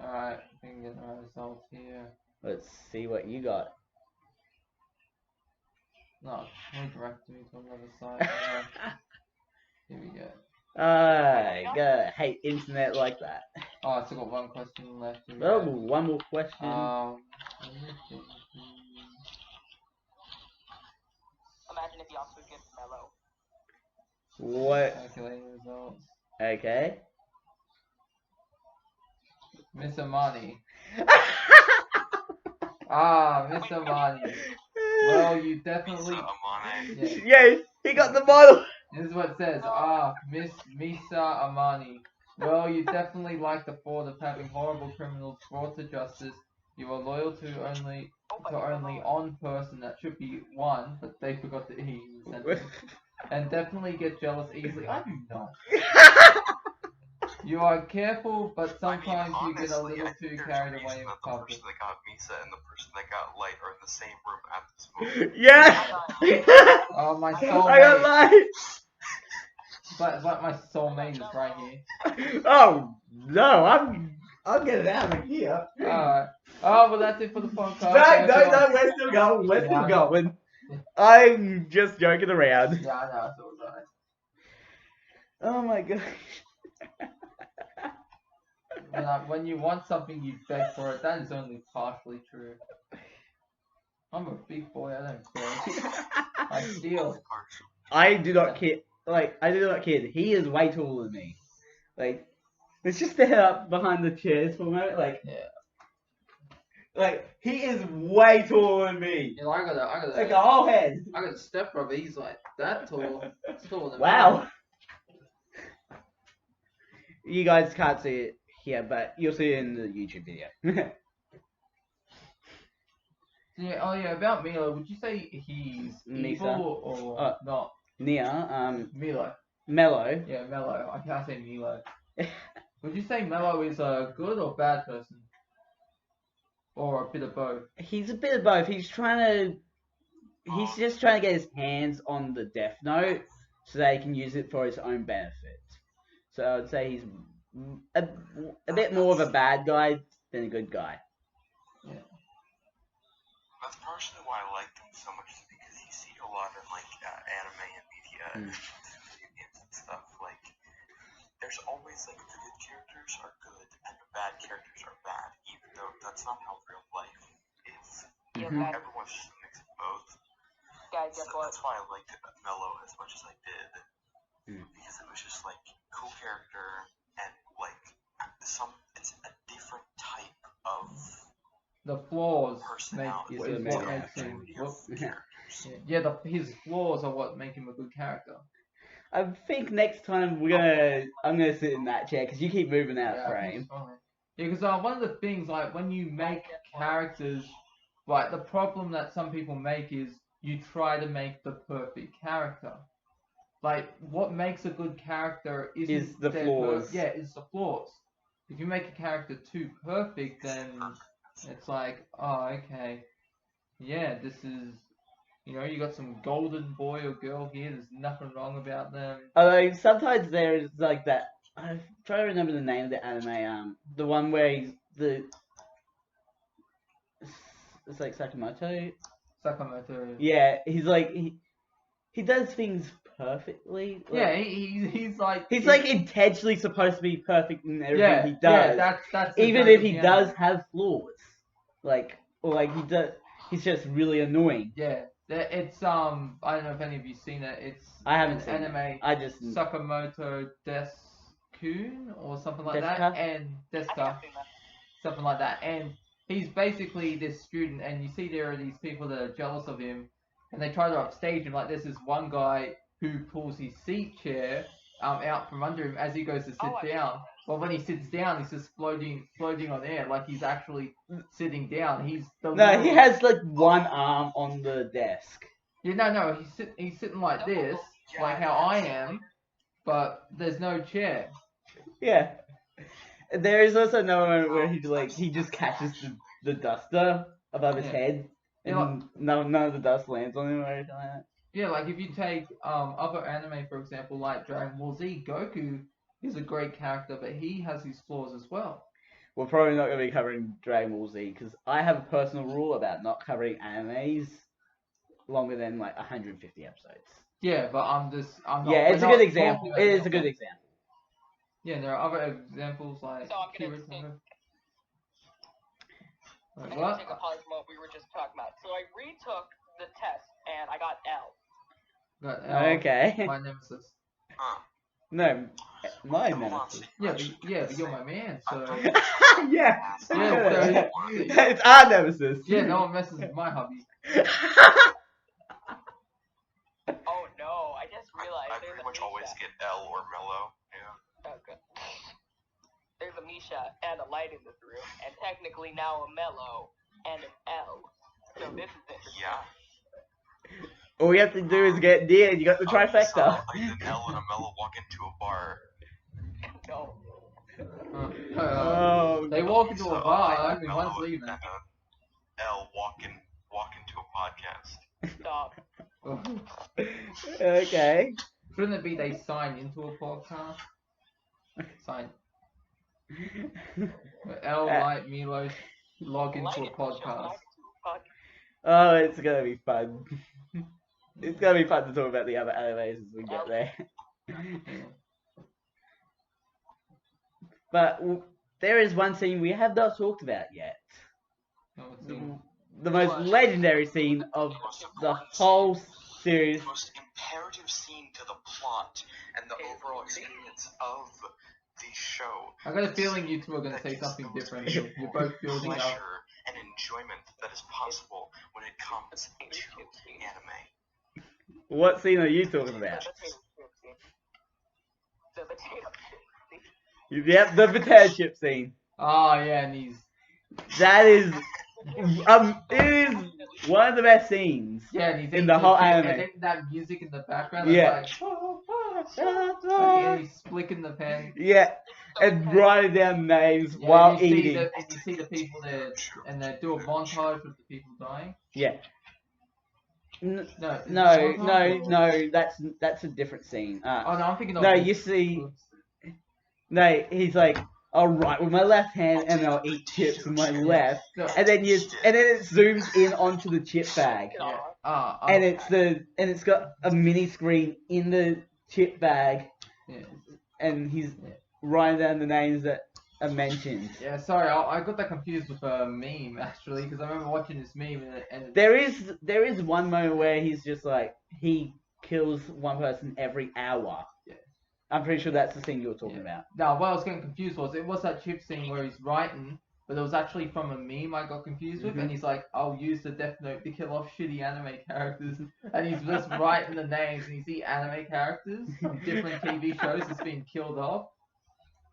B: Alright, we can get my results here.
A: Let's see what you got.
B: No, redirect me to another site. Here we go.
A: I hate internet like that.
B: Oh, I still got one question left. Here we
A: Oh,
B: go.
A: one more question.
B: Let me think.
C: Imagine if you also get Mellow.
A: What?
B: Calculating results.
A: Okay.
B: Miss Amani. Miss Amani. Well, you definitely.
D: Lisa Amane.
B: Yeah.
A: Yes, he got the model.
B: This is what it says. Miss Misa Amani. Well, you definitely like the thought of having horrible criminals brought to justice. You are loyal to only on person. That should be one, but they forgot the E in the sentence. And definitely get jealous easily. I do not. You are careful, but sometimes you get a little too carried away with
D: The
B: public.
D: person that got Misa and the person that got Light are in the same room at this moment.
A: Yeah.
B: Oh, my
A: I got
B: soulmate.
A: light.
B: It's like my soulmate is right here.
A: Oh no, I'm getting out of here.
B: Alright. Oh, well, that's it for the podcast.
A: No, we're still going. We're still going. I'm just joking around.
B: Yeah, I know, so was I.
A: Oh my gosh.
B: When you want something, you beg for it. That is only partially true. I'm a big boy, I don't care. I steal.
A: I do not kid. Like, I do not kid. He is way taller than me. Like, let's just stand up behind the chairs for a moment. Like,
B: Yeah.
A: Like, he is way taller than me.
B: You know, I got
A: Like a whole head.
B: I got a stepbrother. He's like that tall. He's taller than
A: Wow. You guys can't see it here, but you'll see it in the YouTube video.
B: Yeah. Oh yeah. About Milo, would you say he's
A: Misa.
B: evil or not?
A: Nia,
B: Milo.
A: Mello.
B: Yeah, Mello. I can't say Milo. Would you say Mello is a good or bad person? Or a bit of both?
A: He's a bit of both. He's just trying to get his hands on the Death Note so that he can use it for his own benefit. So I would say he's a bit more of a bad guy than a good guy.
B: Yeah.
D: That's partially why I like so much is because you see a lot in like anime and media and video games and stuff. Like, there's always like the good characters are good and the bad characters are bad, even though that's not how real life is. Everyone's just a mix of both.
C: Guys, guess what?
D: That's why I liked Mello as much as I did, because it was just like cool character and like it's a different type of
B: The flaws
D: personality.
B: is what makes him. His flaws are what make him a good character.
A: I think next time I'm gonna sit in that chair because you keep moving out of frame.
B: Yeah, because one of the things, like, when you make characters, like, the problem that some people make is you try to make the perfect character. Like, what makes a good character
A: Is the flaws.
B: is the flaws. If you make a character too perfect, then it's like, oh, okay, yeah, this is, you got some golden boy or girl here, there's nothing wrong about them.
A: Although sometimes there is like that. I'm trying to remember the name of the anime. The one where it's like Sakamoto. Yeah, he's like he does things perfectly. Like,
B: Yeah, he's like
A: intentionally supposed to be perfect in everything he does.
B: Yeah, that's
A: even if he does have flaws, he's just really annoying.
B: Yeah, it's I don't know if any of you seen it. It's
A: I haven't seen
B: anime.
A: It. I just
B: Sakamoto Desu-kun or something like
A: Desuka?
B: that, and Desuka, something like that, and he's basically this student, and you see there are these people that are jealous of him, and they try to upstage him. Like, there's this one guy who pulls his seat chair out from under him as he goes to sit down. Well, when he sits down, he's just floating on air, like he's actually sitting down. He
A: has like one arm on the desk.
B: Yeah, no, he's sitting like this, like how I am, but there's no chair.
A: Yeah. There is also another moment where he just catches the duster above his head, and none of the dust lands on him or anything like that.
B: Yeah, like if you take other anime, for example, like Dragon Ball Z, Goku is a great character, but he has his flaws as well.
A: We're probably not going to be covering Dragon Ball Z because I have a personal rule about not covering animes longer than like 150 episodes.
B: Yeah, but I'm not.
A: Yeah, it's a good example. It is a good example.
B: Yeah, and there are other examples like.
C: So I'm gonna take a pause from what we were just talking about. So I retook the test and I got L.
B: Got L.
A: Okay.
B: My nemesis.
A: No, my nemesis.
B: Yeah, but you're my man, so.
A: Yeah.
B: Yeah,
A: it's our nemesis.
B: Yeah, no one messes with my hobby.
C: Oh no, I just realized
D: I pretty much always get L or Mellow. Yeah.
C: Okay. There's a Misha and a light in this room, and technically now a Mellow and an L. So this is interesting.
D: Yeah.
A: All we have to do is get near, and you got the trifecta.
D: Like an L and a Mellow walk into a bar.
C: No.
B: They walk into a bar, I mean, one's leaving.
D: L walk into a podcast.
C: Stop.
A: Okay.
B: Shouldn't it be they sign into a podcast? Sign. L, Light, Milo log into a podcast.
A: Oh, it's gonna be fun. It's gonna be fun to talk about the other animes as we get there. But there is one scene we have not talked about yet. The most legendary scene of the whole series.
D: The most imperative scene to the plot and the overall experience of the show.
B: I got a feeling you two are going to say something different. You're both building up.
D: Pleasure and enjoyment that is possible when it comes to anime.
A: What scene are you talking about?
C: The potato chip scene.
A: Yep, the potato chip scene.
B: Oh yeah, and
A: that is it is one of the best scenes in the whole anime.
B: And then that music in the background,
A: yeah.
B: And he's flicking the pen.
A: Yeah, and writing down names while eating.
B: And you see the people there, and they do a montage of the people dying.
A: Yeah. No, that's a different scene.
B: Oh no, I'm thinking of.
A: No, you see. No, he's like, I'll write with my left hand and I'll eat chips with my left,
B: So-
A: and then it zooms in onto the chip bag,
B: Yeah.
A: and it's got a mini screen in the chip bag,
B: Yeah.
A: and he's writing down the names that are mentioned.
B: Yeah, sorry, I got that confused with a meme actually, because I remember watching this meme and
A: There is one moment where he's just like he kills one person every hour.
B: Yeah.
A: I'm pretty sure that's the thing you're talking about.
B: Now, what I was getting confused was, it was that chip scene where he's writing, but it was actually from a meme I got confused with, and he's like, I'll use the Death Note to kill off shitty anime characters, and he's just writing the names, and you see anime characters from different TV shows that's being killed off.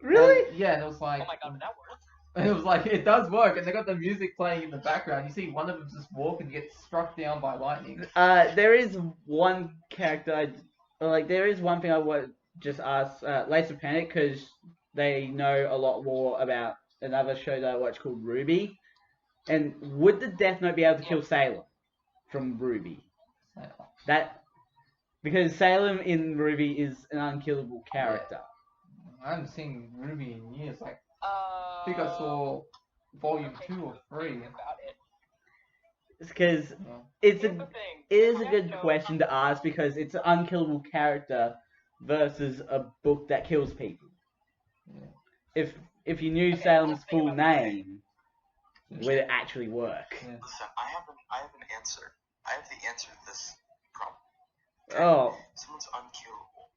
A: Really?
B: And, yeah, and it was like,
C: Oh my god, but that works.
B: and it was like, it does work, and they got the music playing in the background. You see one of them just walk and get struck down by lightning.
A: There is one character, there is one thing I would just ask Laser Panic, because they know a lot more about another show that I watch called Ruby. And would the Death Note be able to kill Salem from Ruby? Because Salem in Ruby is an unkillable character.
B: I haven't seen Ruby in years. Like, I think I saw volume 2 or 3.
C: About it.
A: It's because
B: Yeah.
A: it is a
C: Death
A: good
C: Note-
A: question to ask, because it's an unkillable character versus a book that kills people.
B: Yeah.
A: If you knew Salem's full name, would it actually work?
B: Yeah.
D: Listen, I have an answer. I have the answer to this problem.
A: Oh,
D: Someone's unkillable.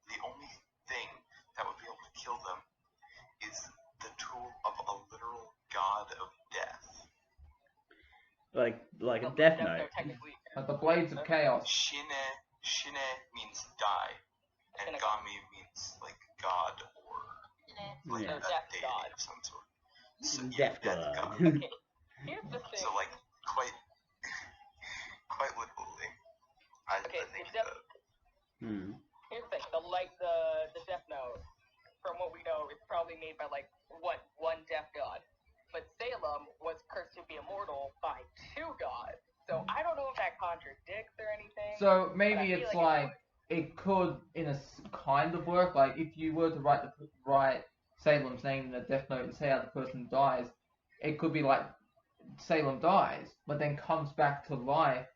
D: The only thing that would be able to kill them is the tool of a literal god of death.
A: like a Death Note.
C: Technically.
B: Like the Blades of Chaos.
D: Shine means die, and Gami means like god or like
A: Yeah.
D: a
C: Death
D: deity
C: god.
D: of some sort. So,
A: Death
D: yeah,
A: God.
C: Okay, here's the thing.
D: So like quite literally, I
C: Okay,
D: think
C: the Death-
D: that
C: Here's the thing. The Death Note, from what we know, is probably made by like one death god. But Salem was cursed to be immortal by 2 gods. So I don't know if that contradicts or anything.
B: So
C: but I
B: maybe
C: feel
B: it's
C: like
B: like, it could in a kind of work. Like if you were to write Salem's name in the Death Note and say how the person dies, it could be like Salem dies, but then comes back to life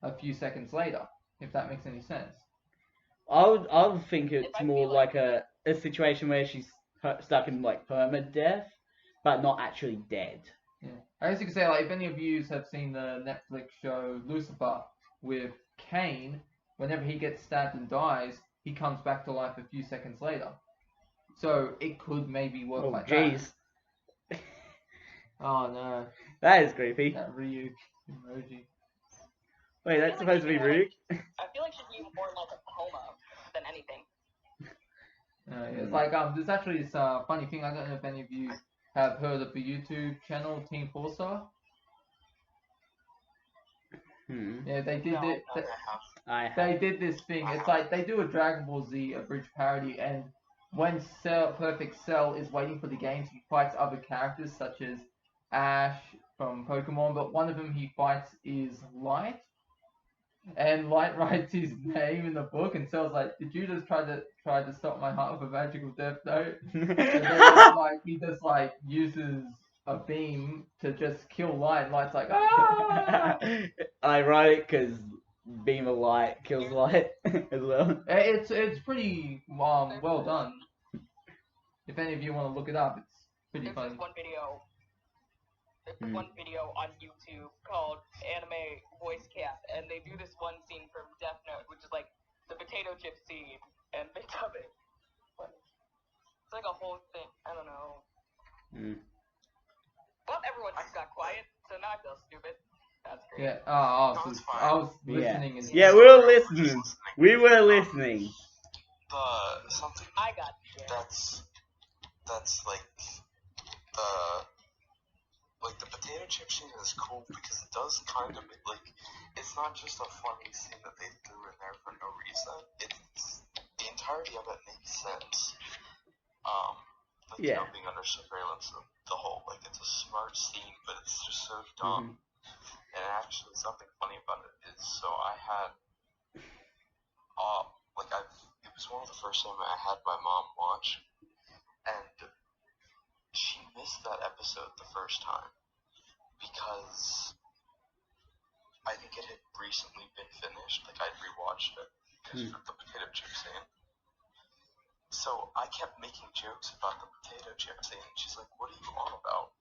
B: a few seconds later. If that makes any sense.
A: I would think it's
C: I
A: more
C: feel
A: like a situation where she's stuck in like permadeath, but not actually dead.
B: Yeah. I guess you could say, like, if any of you have seen the Netflix show Lucifer with Cain, whenever he gets stabbed and dies, he comes back to life a few seconds later. So it could maybe work
A: Oh
B: like
A: jeez,
B: that. Oh no,
A: that is creepy.
B: that Ryu emoji.
A: Wait, that's supposed to be Ryuk?
C: I feel like she'd be more like a coma than anything.
B: It's like there's actually this funny thing. I don't know if any of you have heard of the YouTube channel Team Forza. Yeah, they did it.
D: I have.
A: I have.
B: They did this thing. It's like they do a Dragon Ball Z abridged parody, and when Perfect Cell is waiting for the games, he fights other characters such as Ash from Pokemon, but one of them he fights is Light. And Light writes his name in the book, and Cell's like, "Did you just try to stop my heart with a magical Death Note?" And then it's like he just like uses a beam to just kill Light, and Light's like, "Ah!"
A: Ironic, because beam of light kills light as well.
B: It's pretty well done. If any of you want to look it up, it's pretty
C: There's
B: funny.
C: this one video. There's one video on YouTube called Anime Voice Cast, and they do this one scene from Death Note, which is like the potato chip scene, and they dub it. It's like a whole thing. I don't know. Well, everyone just got quiet, so now I feel stupid. That's great.
B: Yeah.
D: No, it's fine.
B: I was listening. And
A: Yeah, we were listening. We were listening.
D: Something
C: I got you.
D: that's like the potato chip scene is cool because it does kind of like, it's not just a funny scene that they threw in there for no reason. It's the entirety of it makes sense. You know, being under surveillance of the whole, like, it's a smart scene, but it's just so dumb. And actually, something funny about it is, so I had it was one of the first times I had my mom watch, and she missed that episode the first time because I think it had recently been finished. Like I'd rewatched it because of the potato chip scene. So I kept making jokes about the potato chip scene, and she's like, "What are you on about?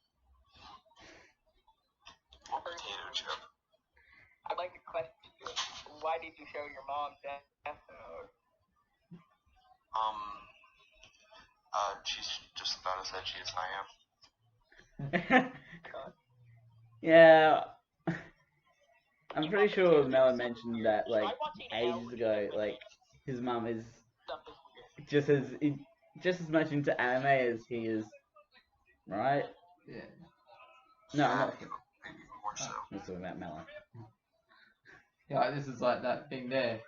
D: What potato chip?"
C: I'd like to question you. Why did you show your mom Death Note?
D: She's just about as edgy as I am.
A: Yeah, I'm pretty sure Melon mentioned that like ages ago. Like his mum is just as much into anime as he is, right?
B: Yeah.
A: No,
D: Yeah,
A: I'm not.
D: maybe more so.
A: I'm talking about Melon.
B: Yeah, this is like that thing there.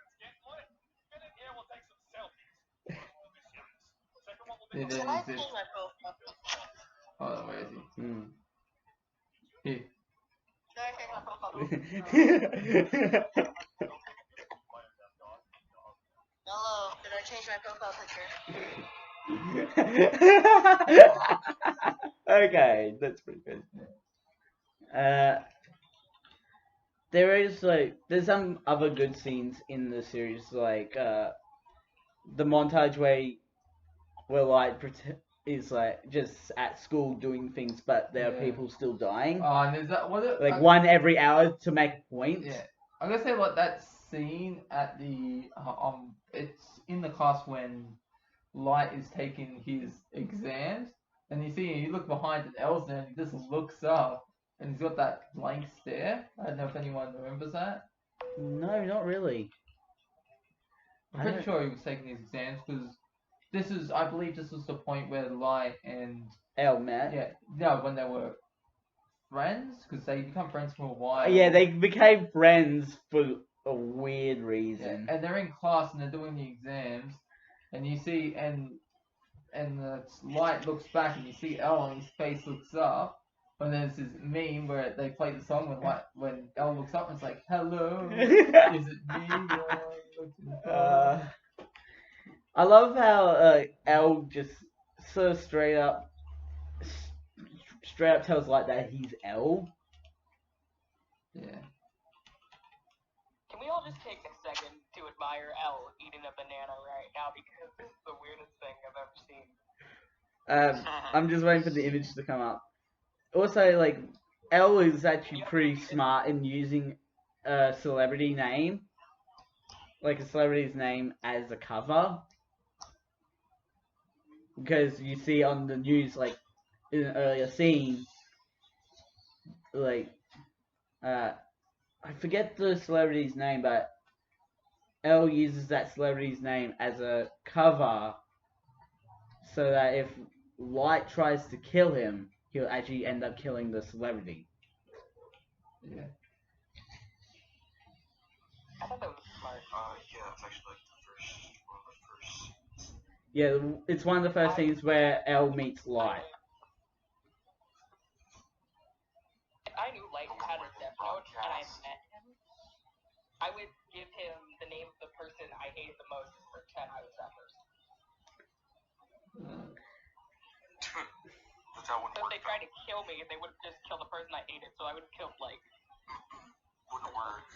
B: And then
E: Can I
B: he says,
E: change my profile?
B: hold on, where is he?
A: Hmm.
B: Here.
E: Can I change my profile? Hello, did I change my profile picture?
A: Okay, that's pretty good. There's some other good scenes in the series, like the montage where Light is like just at school doing things, but there are people still dying.
B: Oh, and is that what it?
A: Like one every hour to make a point.
B: Yeah, I'm gonna say what that scene at the it's in the class when Light is taking his exams, and you look behind and L's there, and he just looks up, and he's got that blank stare. I don't know if anyone remembers that.
A: No, not really.
B: I'm pretty sure he was taking his exams because I believe this was the point where Light and
A: L met.
B: when they were friends, because they become friends for a while.
A: Yeah, they became friends for a weird reason.
B: Yeah, and they're in class and they're doing the exams, and you see and the Light looks back and you see L and his face looks up. And there's this meme where they play the song when L looks up and it's like, "Hello, is it me you're looking for?"
A: I love how L just so straight up tells Light that he's L.
B: Yeah.
C: Can we all just take a second to admire Elle eating a banana right now, because this is the weirdest thing I've ever seen.
A: I'm just waiting for the image to come up. Also, like, Elle is actually pretty smart in using a celebrity name, like a celebrity's name, as a cover. Because you see on the news, like, in an earlier scene, like, I forget the celebrity's name, but Elle uses that celebrity's name as a cover so that if Light tries to kill him, he'll actually end up killing the celebrity.
B: Yeah.
C: I thought that was smart.
D: Yeah, it's actually like one of the first.
A: Yeah, it's one of the first scenes where Elle meets Light.
C: If I knew Light had a Death Note and I met him, I would give him the name of the person I hated the most and pretend I was that person.
D: But that wouldn't
C: So if
D: work.
C: they tried to kill me, they would have just killed the person I hated, so I would have killed Light.
D: Wouldn't work.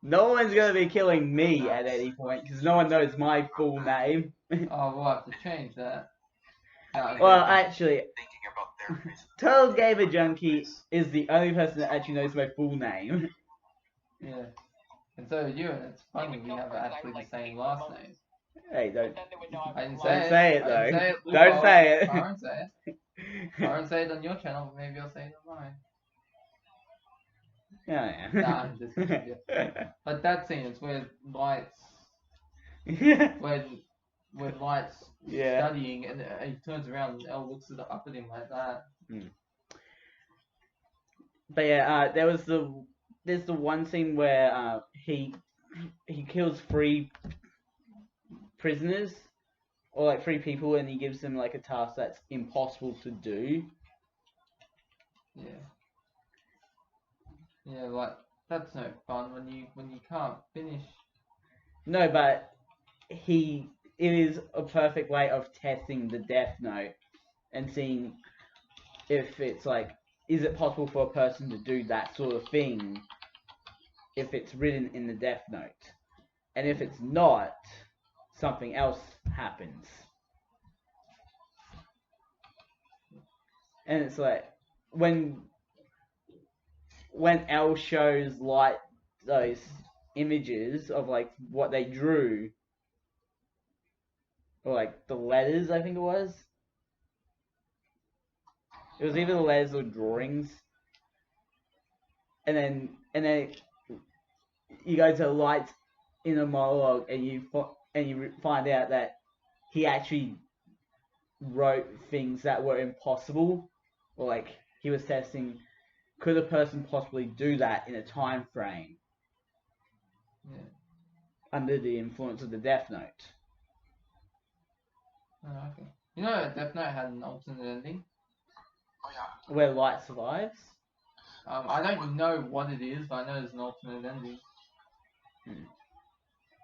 A: No one's gonna be killing me at any point, because no one knows my full name.
B: Oh, we'll have to change that.
A: Well, actually,
D: Thinking about their reasons.
A: TotalGamerJunkie is the only person that actually knows my full name.
B: Yeah. And so do you, and it's funny we have actually the same last name.
A: Hey, don't
C: Then they would know
B: I didn't
A: Don't
B: say
A: say
B: it.
A: it,
B: I
A: though.
B: didn't say it.
A: Don't say it.
B: I won't say it. I won't say it on your channel, but maybe I'll say it on mine.
A: Yeah.
B: Nah, I'm just kidding. But that scene is where Light's when Light's studying and he turns around and Elle looks up at him like that.
A: But yeah, there's the one scene where he kills 3 prisoners, or like 3 people, and he gives them like a task that's impossible to do.
B: Yeah. Yeah, like that's no fun when you can't finish.
A: No, but it is a perfect way of testing the Death Note and seeing if it's like, is it possible for a person to do that sort of thing if it's written in the Death Note? And if it's not, something else happens. And it's like, when L shows Light those images of like what they drew, or like the letters, I think it was. It was either the letters or drawings. And then you go to Light in a monologue, and you find out that he actually wrote things that were impossible, or like he was testing, could a person possibly do that in a time frame under the influence of the Death Note?
B: Oh, okay. You know, Death Note had an alternate ending.
D: Oh yeah.
A: Where Light survives?
B: I don't know what it is, but I know there's an alternate ending.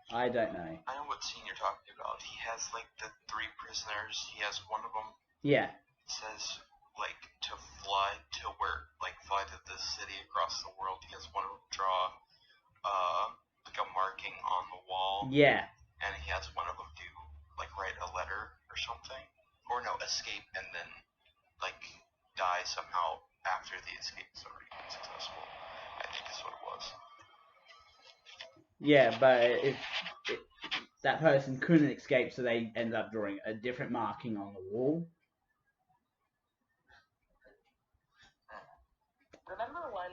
A: I don't know.
D: I know what scene you're talking about. He has like the 3 prisoners. He has one of them
A: Yeah.
D: says like to fly to the city across the world. He has one of them draw like a marking on the wall.
A: Yeah.
D: And he has one of them do like write a letter or something, or no, escape and then like die somehow after the escape is already been successful. I think is what it was.
A: Yeah, but if that person couldn't escape, so they ended up drawing a different marking on the wall.
C: Remember when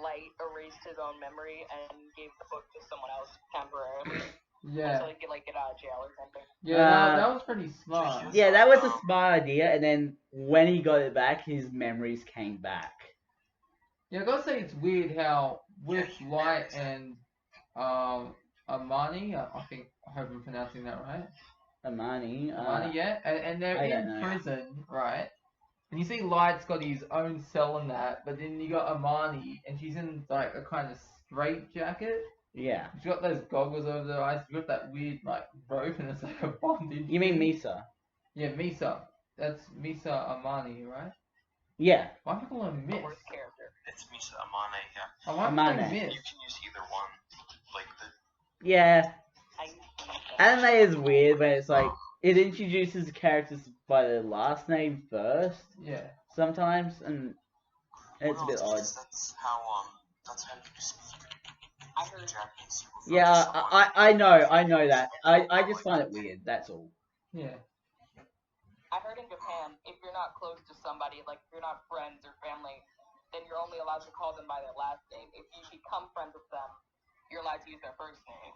C: Light erased his own memory and gave the book to someone else temporarily?
B: Yeah.
C: So he could like get out of jail or something.
B: Yeah, that was pretty smart.
A: Yeah, that was a smart idea, and then when he got it back, his memories came back.
B: Yeah, I gotta say it's weird how with Light and Amani, I hope I'm pronouncing that right.
A: Amani,
B: yeah, and they're in prison, right? And you see Light's got his own cell in that, but then you got Amani, and she's in like a kind of straight jacket.
A: Yeah.
B: She's got those goggles over their eyes. She's got that weird like rope, and it's like a bondage.
A: You mean Misa?
B: Yeah, Misa. That's Misa Amani, right?
A: Yeah.
B: Why am I calling him Miss?
C: Worst character.
D: It's Misa Amane, yeah.
B: Oh, why am I
A: Amane.
B: calling Miss?
D: You can use either one. Like the
A: Yeah. Anime is weird, but it's like it introduces characters by their last name first.
B: Yeah.
A: Sometimes, and it's a bit odd.
D: That's how you speak.
C: I heard
D: Japanese.
A: Yeah, I know that. I just find it weird. That's all.
B: Yeah.
C: I heard in Japan, if you're not close to somebody, like if you're not friends or family, then you're only allowed to call them by their last name. If you become friends with them, you're allowed to use their first name.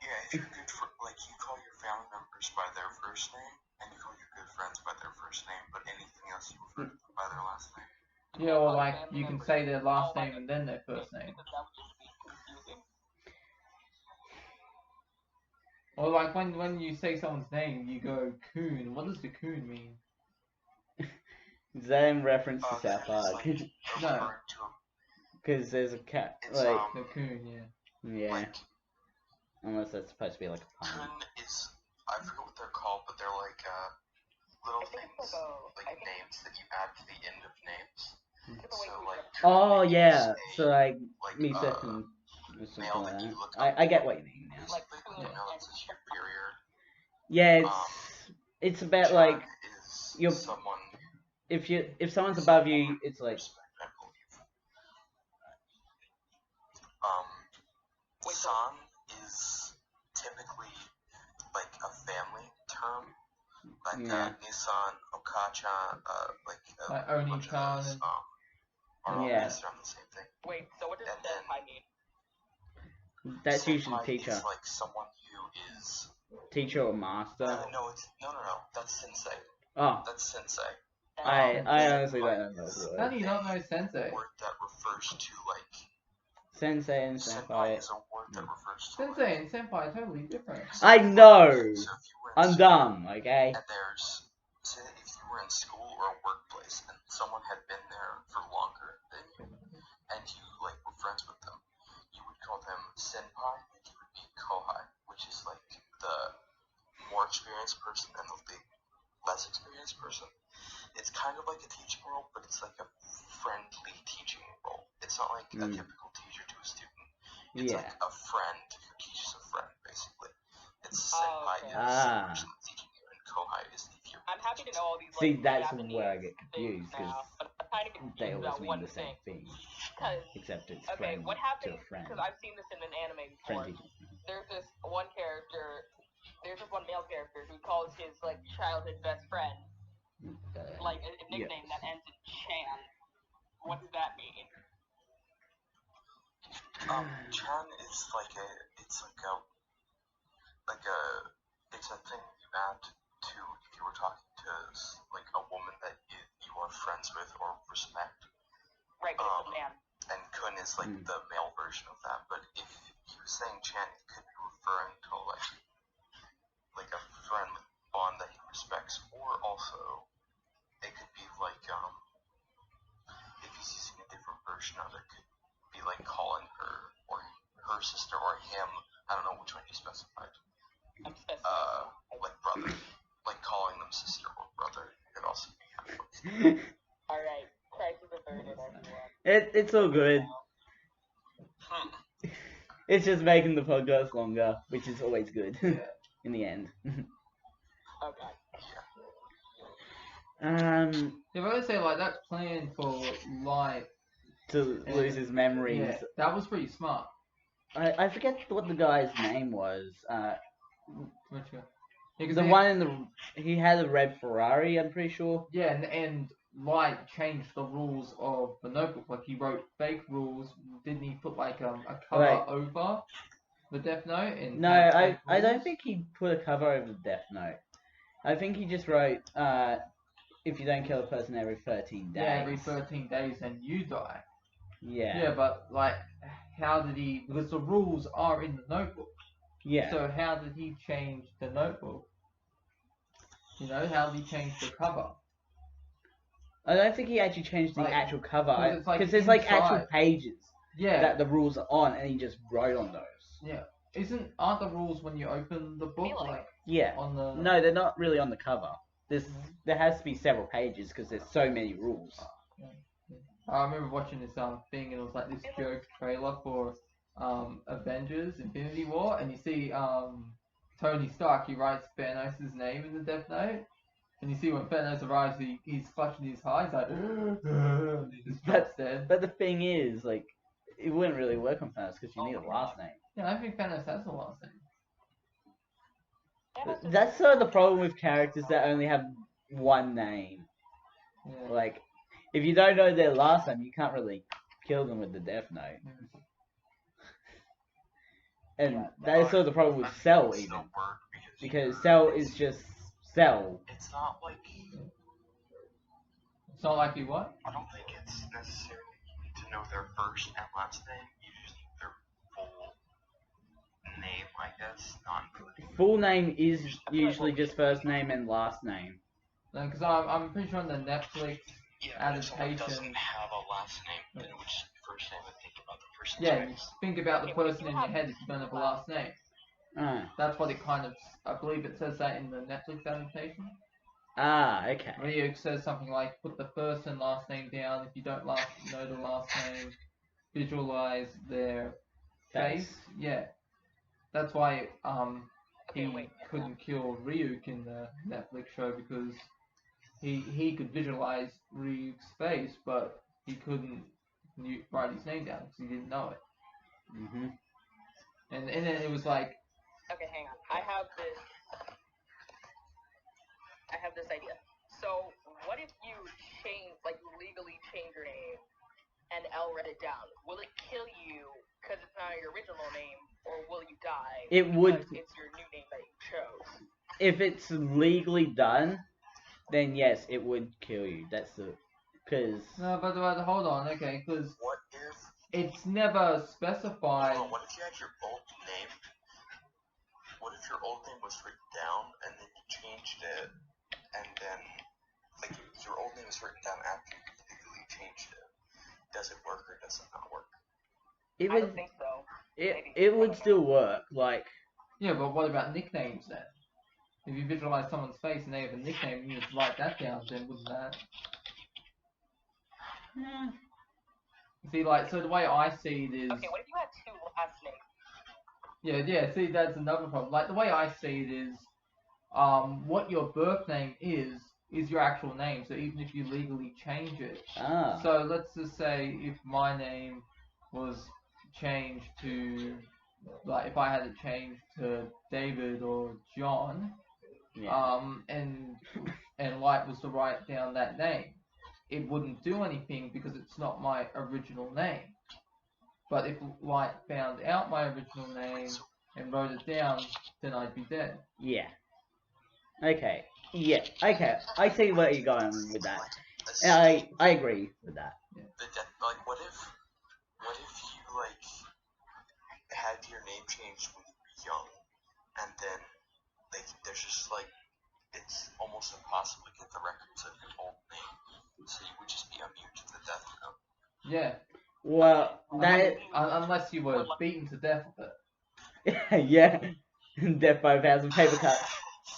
D: Yeah, if you're good for, like, you call your family members by their first name, and you call your good friends by their first name, but anything else you refer to them by their last name.
B: Yeah, or like you can say their last name and then their first name.
C: That would just be confusing.
B: Or like when you say someone's name, you go coon. What does the coon mean?
A: Is that in reference to South Park?
D: Like,
B: No.
A: Because there's a cat,
D: It's,
A: like,
B: The coon, yeah.
A: yeah.
D: like,
A: Unless that's supposed to be like a pun.
D: kun is, I forget what they're called, but they're like, little
C: I think
D: things,
C: it's like
D: names that you add to the end of names. So, like,
A: Oh
D: kun
A: yeah,
D: is
A: so like
D: like,
A: Misa can or something
D: male
A: like
D: that you
A: that.
D: look up
A: I get
D: to.
A: what you mean now.
C: Like,
D: Basically, you know, it's a superior.
A: Yeah, it's about
D: Chun
A: like
D: is
A: you're
D: someone
A: if someone's above you, it's like
D: respect, I believe. San is typically like a family term, like Nissan, Okachan,
B: Like Oni-chan and...
D: are all
A: Yeah.
D: based around the same thing.
C: Wait, so what does
D: And then-
C: senpai mean?
A: that's usually
D: Senpai
A: teacher,
D: is like someone who is.
A: teacher or master.
D: No, that's sensei.
A: Oh,
D: That's sensei.
A: I honestly don't know those
B: How do
A: words.
B: you not know sensei?
D: A word that refers to like.
A: Sensei and
D: Senpai
A: senpai.
D: is a word that refers to.
B: Sensei and senpai are totally different.
A: I know.
D: So if you were in
A: I'm
D: school,
A: dumb. Okay.
D: And there's, say if you were in school or a workplace and someone had been there for longer than you, and you like were friends with them, you would call them senpai, and you would be kohai, which is like the more experienced person and the less experienced person, it's kind of like a teaching role, but it's like a friendly teaching role. It's not like a typical teacher to a student. It's like a friend who teaches a friend, basically. It's senpai is the person that's teaching you, and kohai is the teacher.
C: I'm happy to know all these.
A: See,
C: Like,
A: that's
C: Japanese
A: where I get confused because they always
C: about
A: mean
C: one
A: the same thing,
C: Cause,
A: except it's
C: okay,
A: friend
C: what happens?
A: to a friend.
C: Because I've seen this in an anime before.
A: Friend teacher.
C: There's this one character. There's this one male character who calls his like childhood best friend like a nickname that ends in Chan. What does that mean?
D: Chan is like a, it's like a, it's a thing you add to if you were talking to like a woman that you are friends with or respect.
C: Right, but it's a man.
D: And Kun is like the male version of that. But if he was saying Chan, it could be referring to like a friend bond that he respects, or also it could be like if he's using a different version of it, could be like calling her or her sister or him. I don't know which one you specified.
C: I'm specifying.
D: Like brother, like calling them sister or brother. It could also be.
C: All right, Crisis averted, everyone.
A: It's all good. It's just making the podcast longer, which is always good in the end.
C: Okay.
B: If I would say like that's planned for Light
A: To lose his memories.
B: Yeah, that was pretty smart.
A: I forget what the guy's name was.
B: Which one? Yeah,
A: The one in the he had a red Ferrari, I'm pretty sure.
B: Yeah, and Light changed the rules of the notebook. Like he wrote fake rules. Didn't he put like a cover over the Death Note? And
A: No, I don't think he put a cover over the Death Note. I think he just wrote if you don't kill a person every 13 days.
B: Yeah, every 13 days and you die.
A: Yeah.
B: Yeah, but like, how did he? Because the rules are in the notebook.
A: Yeah.
B: So how did he change the notebook? You know, how did he change the cover?
A: I don't think he actually changed the actual cover.
B: Because
A: there's like actual pages
B: Yeah.
A: that the rules are on, and he just wrote on those.
B: Yeah. Aren't the rules when you open the book like
A: Yeah.
B: on the?
A: No, they're not really on the cover. There has to be several pages because there's so many rules.
B: I remember watching this thing, and it was like this joke trailer for Avengers Infinity War, and you see Tony Stark, he writes Thanos' name in the Death Note, and you see when Thanos arrives, he's clutching his heart, he's like, and he just drops dead.
A: But the thing is, like, it wouldn't really work on Thanos because you need a last name.
B: Yeah, I think Thanos has a last name.
A: That's sort of the problem with characters that only have one name.
B: Yeah.
A: Like, if you don't know their last name, you can't really kill them with the Death Note. And that is sort of the problem with Cell, even. Because Cell is just Cell.
D: It's not like...
B: It's not like you what?
D: I don't think it's necessary to know their first and last name. You just need their full name, I guess.
A: Full name is usually just first name and last name.
B: Because I'm pretty sure on the Netflix adaptation
D: doesn't have a last name, then it would just be first name and think about the person's
B: Yeah,
D: name.
B: you think about the person in your head if you don't have a last name. That's what it kind of, I believe it says that in the Netflix adaptation.
A: Okay.
B: Where it says something like, put the first and last name down. If you don't know the last name, visualize their face. Yeah. That's why he couldn't kill Ryuk in the Netflix show, because he could visualize Ryuk's face, but he couldn't write his name down because he didn't know it. And then it was like,
C: okay, hang on. I have this idea. So what if you legally change your name and L read it down? Will it kill you because it's not your original name, or will you die because it's your new name that you chose?
A: If it's legally done, then yes, it would kill you. That's because...
B: No, but hold on, okay, because...
D: What if...
B: It's never specified...
D: Hold on, what if you had your old name? What if your old name was written down, and then you changed it, and then... Like, your old name is written down after you legally changed it. Does it work, or does it not work?
C: I don't think so.
A: It would still work, like...
B: Yeah, but what about nicknames then? If you visualize someone's face and they have a nickname and you just write that down, then wouldn't that? See, like, so the way I see it is...
C: Okay, what if you had two last names?
B: Yeah, see, that's another problem. Like, the way I see it is, what your birth name is your actual name, so even if you legally change it. So, let's just say if my name was changed to, like, if I had it changed to David or John, and Light was to write down that name, it wouldn't do anything because it's not my original name. But if Light found out my original name and wrote it down, then I'd be dead.
A: Yeah. Okay. Yeah. Okay. I see where you're going with that. I agree with that.
D: The like, what if you like had your name changed when you were young, and then like there's just like it's almost impossible to get the records of your old name, so you would just be immune to the death penalty.
B: Yeah.
A: Well, that
B: unless you were beaten to death with it.
A: yeah, death by 1,000 paper cuts.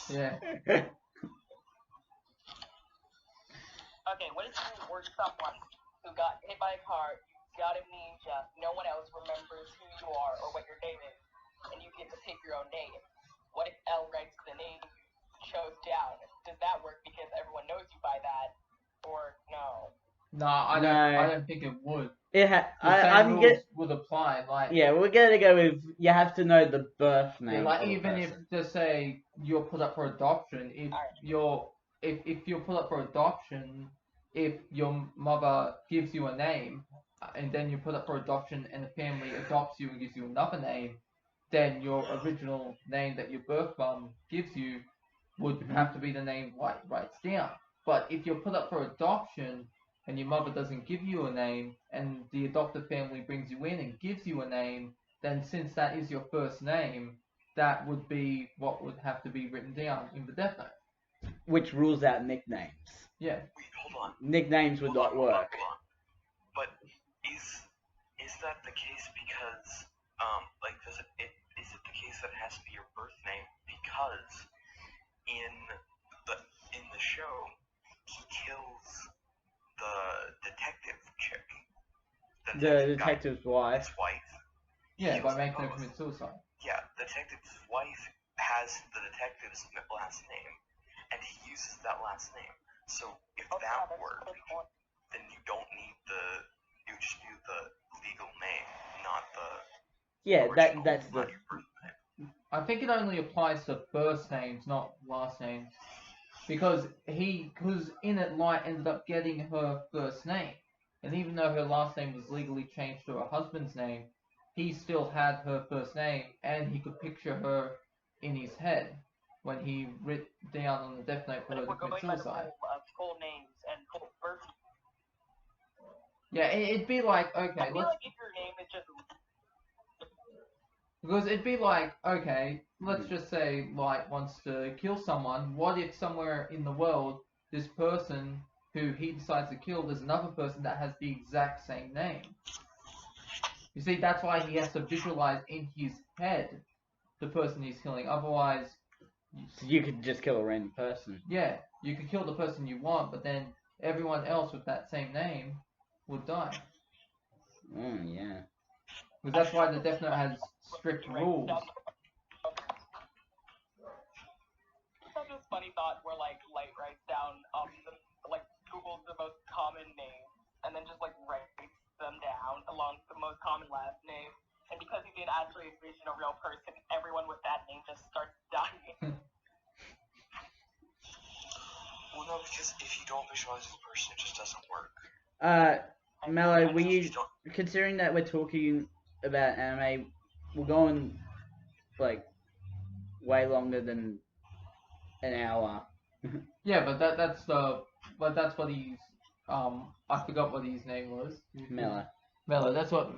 B: Yeah.
C: Okay, what if you were someone who got hit by a car, you got amnesia, no one else remembers who you are or what your name is, and you get to pick your own name? What if L writes the name you chose down? Does that work because everyone knows you by that, or no?
B: No, I don't think it would.
A: I'm
B: rules would apply. Like,
A: yeah, we're gonna go with you have to know the birth name.
B: Yeah, like
A: of
B: even
A: the
B: if
A: person.
B: just say you're put up for adoption, if you're put up for adoption, if your mother gives you a name, and then you put up for adoption and the family adopts you and gives you another name, then your original name that your birth mum gives you would have to be the name White writes down. But if you're put up for adoption and your mother doesn't give you a name, and the adoptive family brings you in and gives you a name, then since that is your first name, that would be what would have to be written down in the death note.
A: Which rules out nicknames.
B: Yeah.
D: Wait, hold on.
A: Nicknames would not work.
D: Hold on. But is that the case because like is it the case that it has to be your birth name because in the show he kills the detective chick.
A: The detective's wife.
D: His wife.
B: Yeah, by making her commit suicide.
D: Yeah, the detective's wife has the detective's last name, and he uses that last name. So if that worked, then you don't need you just do the legal name, not the original,
A: that's
D: not your birth name.
B: I think it only applies to first names, not last names. Because in it, Light ended up getting her first name. And even though her last name was legally changed to her husband's name, he still had her first name, and he could picture her in his head when he wrote down on the death note for her to commit suicide.
C: Full names and full birth.
B: Yeah, it'd be like, okay,
C: I feel like if your name is just...
B: Because it'd be like, okay, let's just say Light wants to kill someone. What if somewhere in the world, this person who he decides to kill, there's another person that has the exact same name? You see, that's why he has to visualize in his head the person he's killing. Otherwise...
A: So you could just kill a random person.
B: Yeah, you could kill the person you want, but then everyone else with that same name would die.
A: Yeah.
B: Because that's why the Death Note has strict rules.
C: Such a funny thought where Light writes down Google's the most common name and then just writes them down along the most common last name. And because he did actually envision a real person, everyone with that name just starts dying.
D: Well, no, because if you don't visualize the person, it just doesn't work.
A: Mello, were you, considering that we're talking about anime, we're going, way longer than an hour.
B: Yeah, but that's what he's, I forgot what his name was.
A: Mello.
B: Mello, that's what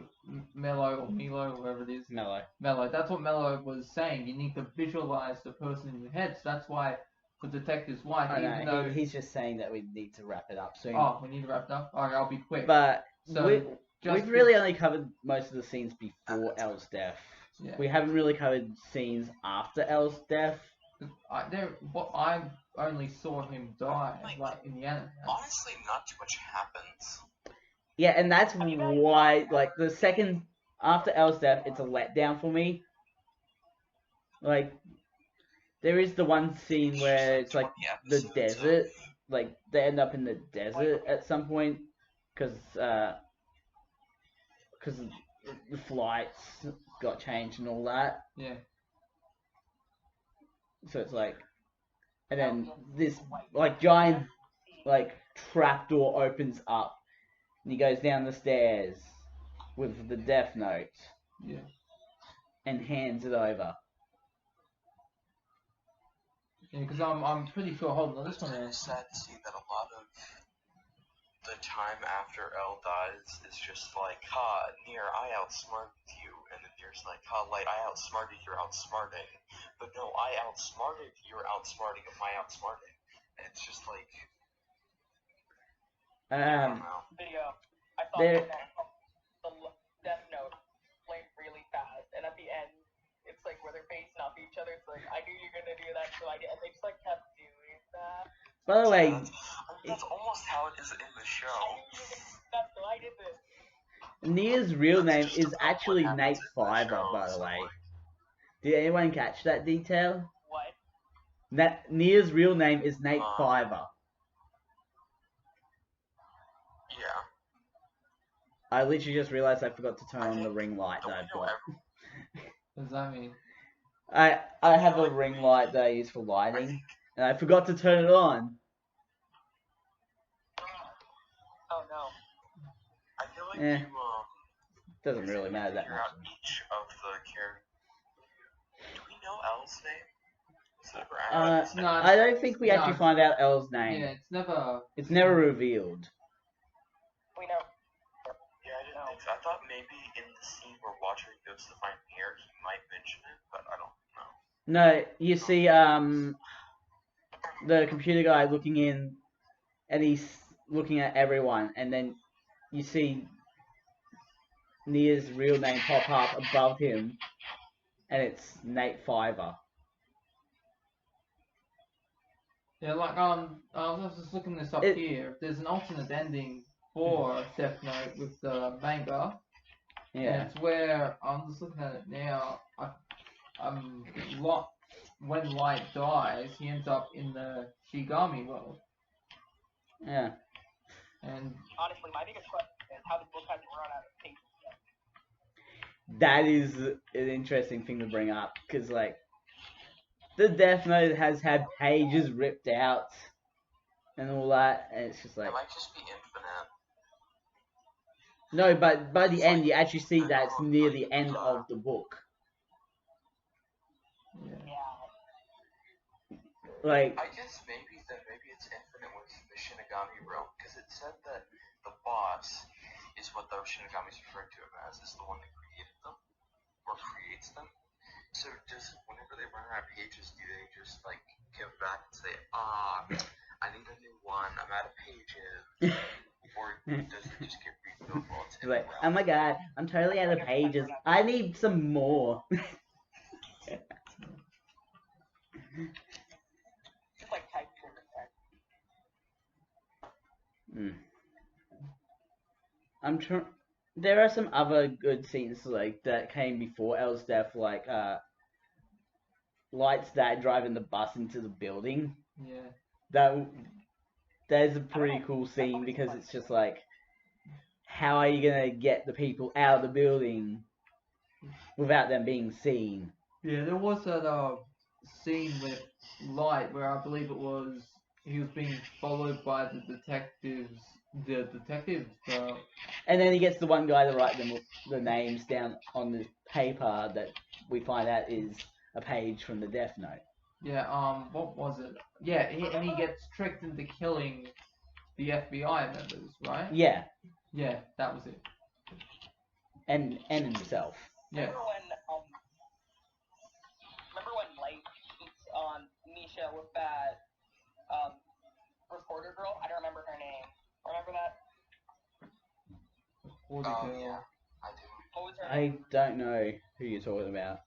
B: Mello or Milo, whoever it is.
A: Mello.
B: Mello, that's what Mello was saying. You need to visualize the person in your head, so that's why the detective's wife, even though...
A: he's just saying that we need to wrap it up soon.
B: Oh, we need to wrap it up? Alright, I'll be quick.
A: But
B: so
A: we've really only covered most of the scenes before Elle's death.
B: Yeah.
A: We haven't really covered scenes after Elle's death.
B: I only saw him die, like in the anime.
D: Honestly, not too much happens.
A: Yeah, and that's why, like, the second after Elle's death, it's a letdown for me. Like, there is the one scene where it's like the desert, like they end up in the desert at some point, because the flights got changed and all that.
B: Yeah.
A: So it's like, and then this like giant like trapdoor opens up, and he goes down the stairs with the Death Note.
B: Yeah.
A: And hands it over.
B: Yeah, because I'm pretty sure. Hold on, this one
D: It's sad to see that a lot of the time after L dies is just like, ha, Nier, I outsmarted you, and then Nier's like, ha, Light, I outsmarted your outsmarting, but no, I outsmarted your outsmarting of my outsmarting. And it's just like, I don't know.
C: Video. I thought
A: There-
C: the Death Note played really fast, and at the end, it's like where they're facing off each other. It's like I knew you're gonna do that, so I did. And they just like kept doing that.
A: By the way,
D: That's almost how it is in the show.
C: I knew you were gonna do that, so I did this.
A: Nia's real name
D: That's
A: is
D: just about
A: actually
D: what
A: Nate
D: happens in the
A: Fiver,
D: show,
A: by the
D: so,
A: way.
D: like,
A: Did anyone catch that detail?
C: What?
A: Nia's real name is Nate Fiver.
D: yeah.
A: I literally just realized I forgot to turn on the ring light that I've got.
B: What does that mean?
A: I have a ring light that I use for lighting, and I forgot to turn it on.
C: Oh no.
D: I feel like
A: Eh.
D: you,
A: Doesn't really matter that
D: figure
A: much.
D: out each of the characters. Do we know L's name? Is it ever asked?
B: No.
A: I don't think we actually
B: No.
A: find out Elle's name.
B: Yeah, it's never.
A: It's never revealed.
C: We know.
D: Yeah, I didn't think so. I thought maybe in the scene where Watcher goes to find Nier, he might mention it, but I don't know.
A: No, you see, the computer guy looking in, and he's looking at everyone, and then you see Nia's real name pop up above him, and it's Nate Fiver.
B: Yeah, like I was just looking this up here. If there's an alternate ending for Death Note with the manga, and
A: Yeah.
B: it's where I'm just looking at it now. When Light dies, he ends up in the Shigami world,
A: Yeah.
B: and
C: Honestly, my biggest question is how the book hasn't run out of pages yet.
A: That is an interesting thing to bring up, because, like, the Death Note has had pages ripped out and all that, and it's just like...
D: It might just be infinite.
A: No, but by the end, you actually see that it's near the end of the book.
B: yeah.
C: Yeah.
A: Like...
D: I guess maybe it's infinite with the Shinigami realm, because it said that the boss is what the Shinigami's referring to him as, is the one that created them, or creates them. So whenever they run out of pages, do they just, like, give back and say, I need a new one, I'm out of pages, or does it just get refilled while it's in
A: Like,
D: the
A: oh
D: realm?
A: my god, I'm totally out of pages. I need some more.
C: Just like type
A: There are some other good scenes like that came before Elle's death, like Light's dad driving the bus into the building.
B: Yeah.
A: That's a pretty cool scene, because it's just like, how are you gonna get the people out of the building without them being seen?
B: Yeah, there was that scene with Light where I believe it was he was being followed by the detectives.
A: And then he gets the one guy to write the names down on the paper that we find out is a page from the Death Note.
B: Yeah, what was it? Yeah, and he gets tricked into killing the FBI members, right?
A: Yeah,
B: Yeah, that was it.
A: and himself.
B: Yeah.
C: Remember when Light beats on Misha with that reporter girl? I don't remember her name. Remember that?
D: Yeah, I do.
C: What was her name?
A: I don't know who you're talking about.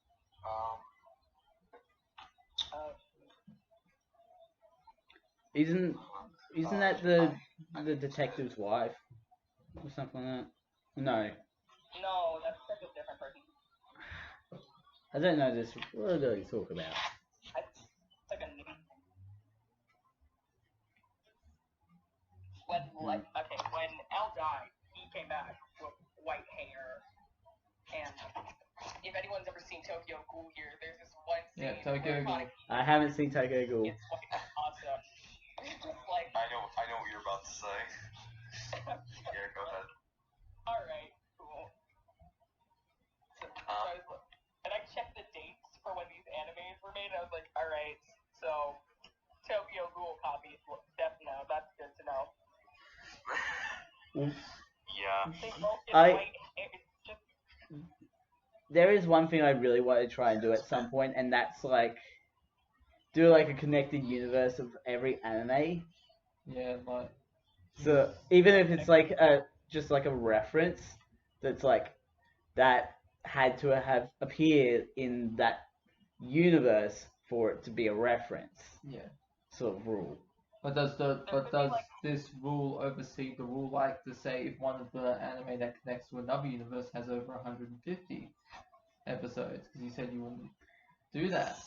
A: Isn't that the detective's wife or something like that? No,
C: No, that's a different person.
A: I don't know this. What do you talk about?
C: It's like a name. When when Al died, he came back with white hair, and if anyone's ever seen Tokyo Ghoul here, there's this one scene.
B: Yeah, Tokyo Ghoul.
A: I haven't seen Tokyo Ghoul.
C: It's like awesome. Like,
D: I know what you're about to say. Yeah, go ahead.
C: all right, cool. And I checked the dates for when these animes were made. And I was like, all right, so Tokyo Ghoul copies. Definitely, that's good to know.
D: Yeah.
C: They both get white hair. It's just
A: There is one thing I really want to try and do at some point, and that's like do like a connected universe of every anime.
B: Yeah, like.
A: So even if it's like just like a reference that's like that had to have appeared in that universe for it to be a reference.
B: Yeah.
A: Sort of rule.
B: But does this rule oversee the rule, like to say if one of the anime that connects to another universe has over 150 episodes? Because you said you wouldn't do that.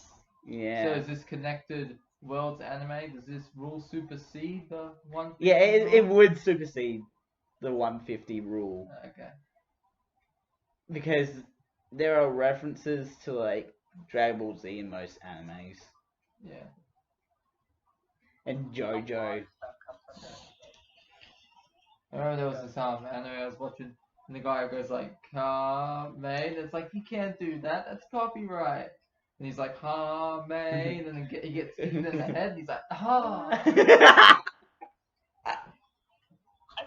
A: Yeah.
B: So is this connected worlds anime? Does this rule supersede the 150?
A: Yeah, it would supersede the 150 rule.
B: Okay.
A: Because there are references to like Dragon Ball Z in most animes.
B: Yeah.
A: And JoJo.
B: I remember there was this anime I was watching, and the guy goes like, mate, it's like, you can't do that, that's copyright. And he's like, mate, and then he gets kicked in the head, and he's like,
C: I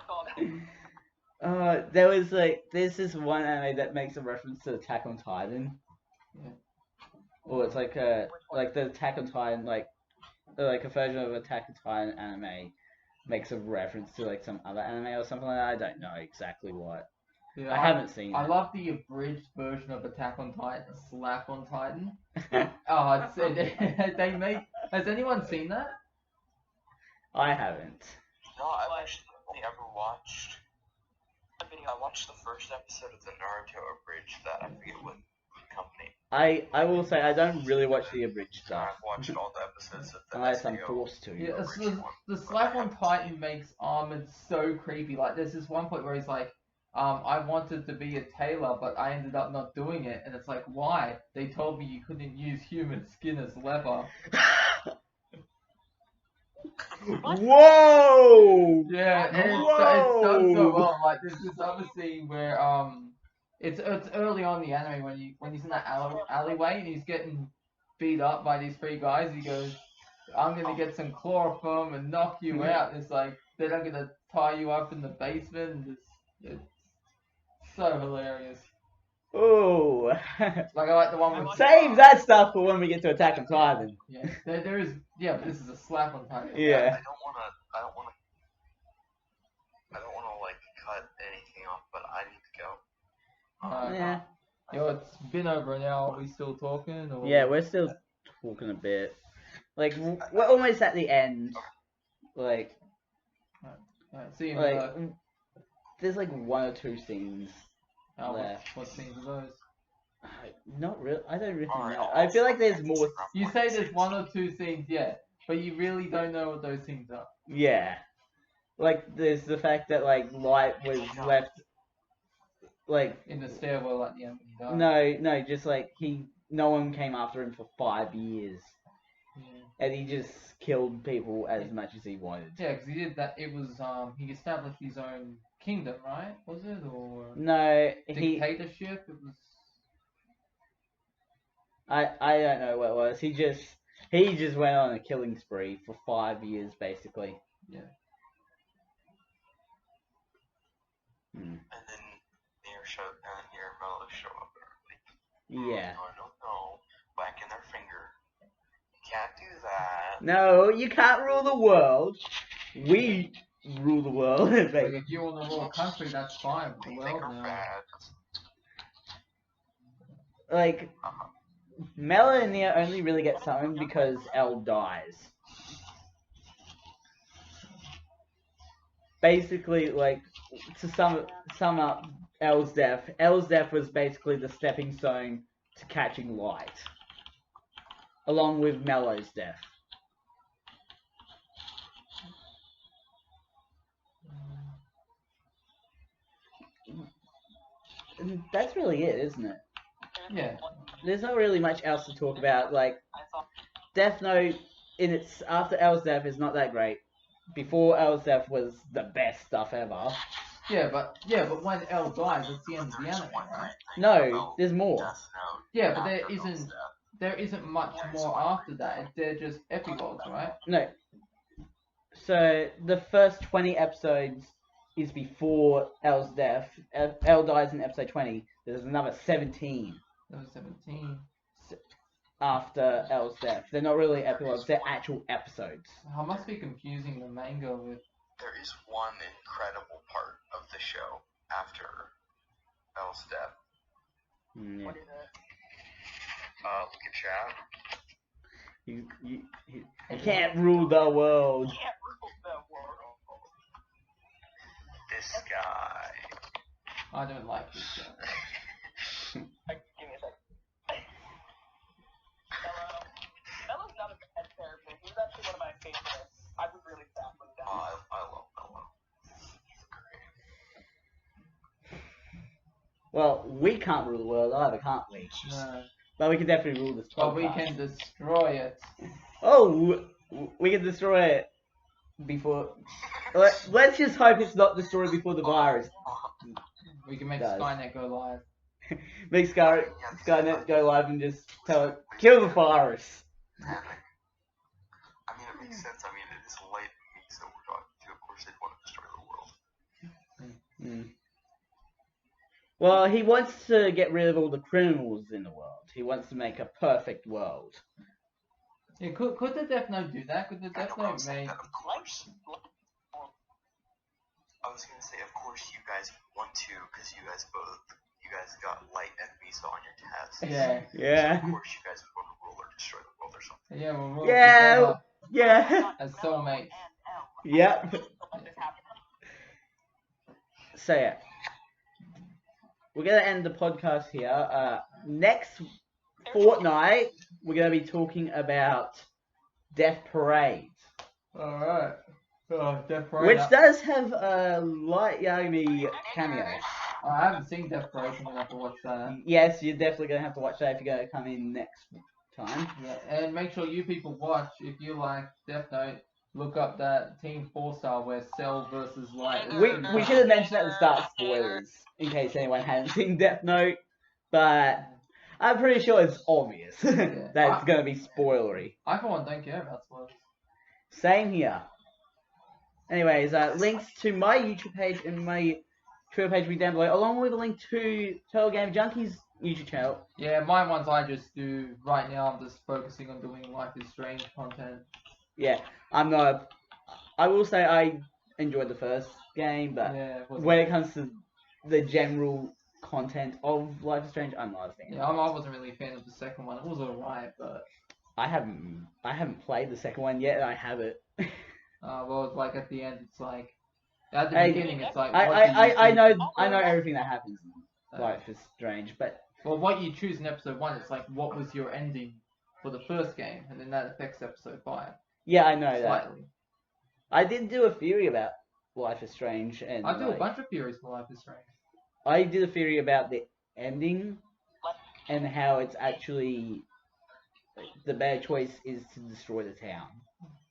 C: saw that.
A: There was like, there's this one anime that makes a reference to Attack on Titan.
B: Yeah.
A: Or it's like the Attack on Titan, like a version of Attack on Titan anime makes a reference to like some other anime or something like that. I don't know exactly what.
B: Yeah,
A: I haven't seen
B: I
A: it.
B: love the abridged version of Attack on Titan, Slap on Titan. They make. Has anyone seen that?
A: I haven't.
D: No, I've actually only ever watched. I watched the first episode of the Naruto abridged that. I forget what company.
A: I will say I don't really watch the abridged stuff.
D: I've watched all the episodes of the
A: Unless I'm
D: SAO.
A: forced to.
B: Yeah, the Slap on Titan makes Armored so creepy. Like, there's this one point where he's like, I wanted to be a tailor, but I ended up not doing it. And it's like, why? They told me you couldn't use human skin as leather.
A: Whoa!
B: Yeah, and it's done so well. Like, there's this other scene where it's early on in the anime when he's in that alleyway and he's getting beat up by these three guys. He goes, "I'm gonna get some chloroform and knock you out." And it's like then I'm gonna tie you up in the basement. And it's so hilarious.
A: Oh.
B: Like, I like the one with
A: Save that stuff for when we get to Attack on Titan.
B: yeah, there is but this is a Slap on Titan.
A: Yeah.
D: I don't wanna like cut anything off, but I need to go.
A: Yeah.
B: Yo, it's been over an hour. Are we still talking? Or?
A: Yeah, we're still talking a bit. Like, we're almost at the end. Like,
B: Alright, see you.
A: like there's like one or two scenes left.
B: What scenes are those?
A: Not really. I don't really
D: Alright,
A: know. I feel like there's more.
B: You say there's one or two scenes, yeah, but you really don't know what those scenes are.
A: Yeah. Like, there's the fact that, like, Light was left, like...
B: In the stairwell at the end when he died.
A: No, just, like, no one came after him for 5 years.
B: Yeah.
A: And he just killed people as much as he wanted.
B: Yeah, because he did that, it was, he established his own kingdom, right? Was it? Or...
A: No,
B: dictatorship? It was...
A: I don't know what it was. He just went on a killing spree for 5 years, basically.
B: Yeah.
D: And then Melo show up early.
A: Yeah.
D: No, whack in their finger. You can't do that.
A: No, you can't rule the world. We rule the world.
B: Like, if you rule the whole country, that's fine. But the world, no.
A: Like, Mela and Nia only really get summoned because Elle dies. basically, like, to sum up L's death. L's death was basically the stepping stone to catching light, along with Mellow's death. And that's really it, isn't it?
B: Yeah.
A: There's not really much else to talk about. Like, Death Note, in its after L's death, is not that great. Before L's death was the best stuff ever.
B: Yeah, but when L dies, it's the end of the anime, right?
A: No, there's more.
D: Death Note
B: Yeah, but
D: after
B: there isn't much more after that. They're just epilogues, right?
A: No. So the first 20 episodes is before L's death. L dies in episode 20. There's another 17
B: That was 17.
A: after L's death. They're not really epilogues, they're actual episodes.
B: I must be confusing the manga with.
D: There is one incredible part of the show after L's death.
A: Yeah.
C: What is it?
D: Look at chat.
A: You can't rule the world.
C: Can't rule the world.
D: This guy.
B: I don't like this guy.
C: Give me a sec. Mello's not a bad character. He was actually one of my favorites. I was really sad when he died.
D: I love Mello. He's great.
A: Well, we can't rule the world either, can't we?
B: No.
A: But we can definitely rule this podcast.
B: But we can destroy it.
A: Oh, we can destroy it before. Let's just hope it's not destroyed before the virus.
B: We can make
A: Does.
B: Skynet go live.
A: Make Skynet go live and just tell it, kill the virus.
D: I mean, it makes sense. I mean, it is light beings that we're talking to. Of course, they'd want to destroy the world.
A: Mm. Well, he wants to get rid of all the criminals in the world. He wants to make a perfect world.
B: Yeah, could the Death Note do that? Could the Death Note make...
D: Of course. I was gonna say, of course, you guys want to, because you guys got light enemies on your tests.
B: Yeah.
A: Yeah.
D: So of course, you guys would want to rule or destroy the world or something.
B: Yeah, we'll roll
A: Yeah.
B: together
A: Yeah.
B: as soulmates.
A: Yep. So yeah, we're gonna end the podcast here. Next fortnight, we're gonna be talking about Death Parade,
B: Alright. Oh, Death Parade.
A: which does have a Light Yagami cameo.
B: I haven't seen Death Parade, so I'm gonna have to watch that.
A: Yes, you're definitely gonna have to watch that if you're gonna come in next time.
B: Yeah, and make sure you people watch, if you like Death Note, look up that Team 4-star where Cell versus Light is.
A: We should have mentioned at the start spoilers in case anyone hadn't seen Death Note, but I'm pretty sure it's obvious that it's gonna be spoilery.
B: I for one don't care about spoilers.
A: Same here. Anyways, links to my YouTube page and my Twitter page will be down below, along with a link to TotalGamerJunkie's YouTube channel.
B: Yeah, my ones I just do right now. I'm just focusing on doing Life is Strange content.
A: Yeah, I'm not. I will say I enjoyed the first game, but
B: Yeah,
A: when it comes to the general content of Life is Strange, I'm not a fan.
B: yeah, I wasn't really a fan of the second one. It was alright, but
A: I haven't played the second one yet, and I have it.
B: well, it's like at the end, it's like at the
A: Hey,
B: beginning, it's like
A: I know everything that happens in Life is Strange, but
B: Well, what you choose in episode 1, it's like what was your ending for the first game, and then that affects episode 5
A: yeah, I know that.
B: slightly.
A: I did do a theory about Life is Strange, and
B: I do a
A: like,
B: bunch of theories for Life is Strange.
A: I did a theory about the ending and how it's actually the better choice is to destroy the town.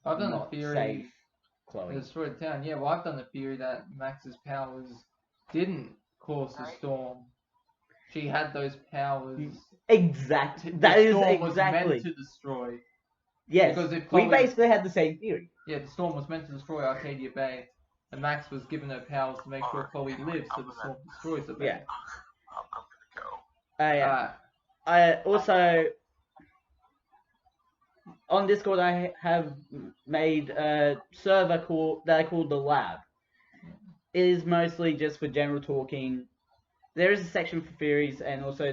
B: I've done a
A: not
B: theory
A: save Chloe.
B: to destroy the town. Yeah, well, I've done a theory that Max's powers didn't cause the storm. She had those powers.
A: Exactly.
B: The
A: That is
B: storm was
A: exactly.
B: meant to destroy.
A: Yes.
B: Because if
A: We
B: Chloe-
A: basically had the same theory.
B: Yeah, the storm was meant to destroy Arcadia Bay, and Max was given her powers to make sure Chloe lives, so the storm destroys the bay.
A: Yeah.
D: I'm gonna go.
A: Yeah. I also on Discord I have made a server that I call the Lab. It is mostly just for general talking. There is a section for theories, and also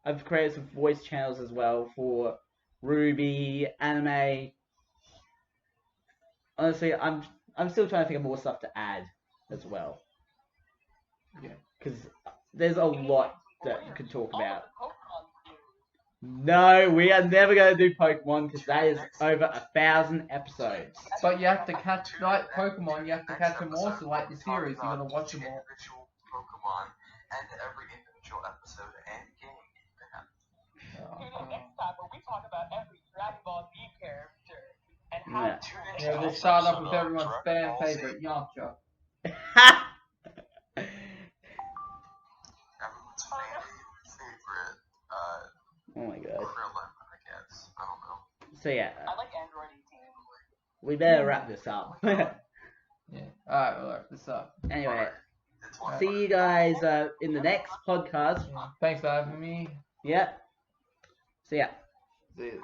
A: I've created some voice channels as well for Ruby, anime. Honestly, I'm still trying to think of more stuff to add as well.
B: Yeah.
A: Because there's a lot that you could talk about. No, we are never going to do Pokemon because that is over 1,000 episodes.
B: But you have to catch, like Pokemon, you have to catch them all, so like the series, you gotta watch them all.
D: Individual Pokemon and every individual episode and game you can have.
C: Tune in next time where we talk about every Dragon Ball Z character and how
A: Yeah.
B: Yeah, we'll start off with everyone's fan favorite, Yamcha.
D: Everyone's favorite,
A: Oh my god.
D: Krillin, I guess. I don't know.
A: So yeah,
C: I like Android 18.
A: we better wrap this up.
B: Yeah. Alright, we'll wrap this up.
A: Anyway,
D: It's one
A: see you guys in the next podcast.
B: Yeah. Thanks for having me.
A: Yep. See ya.
B: See you.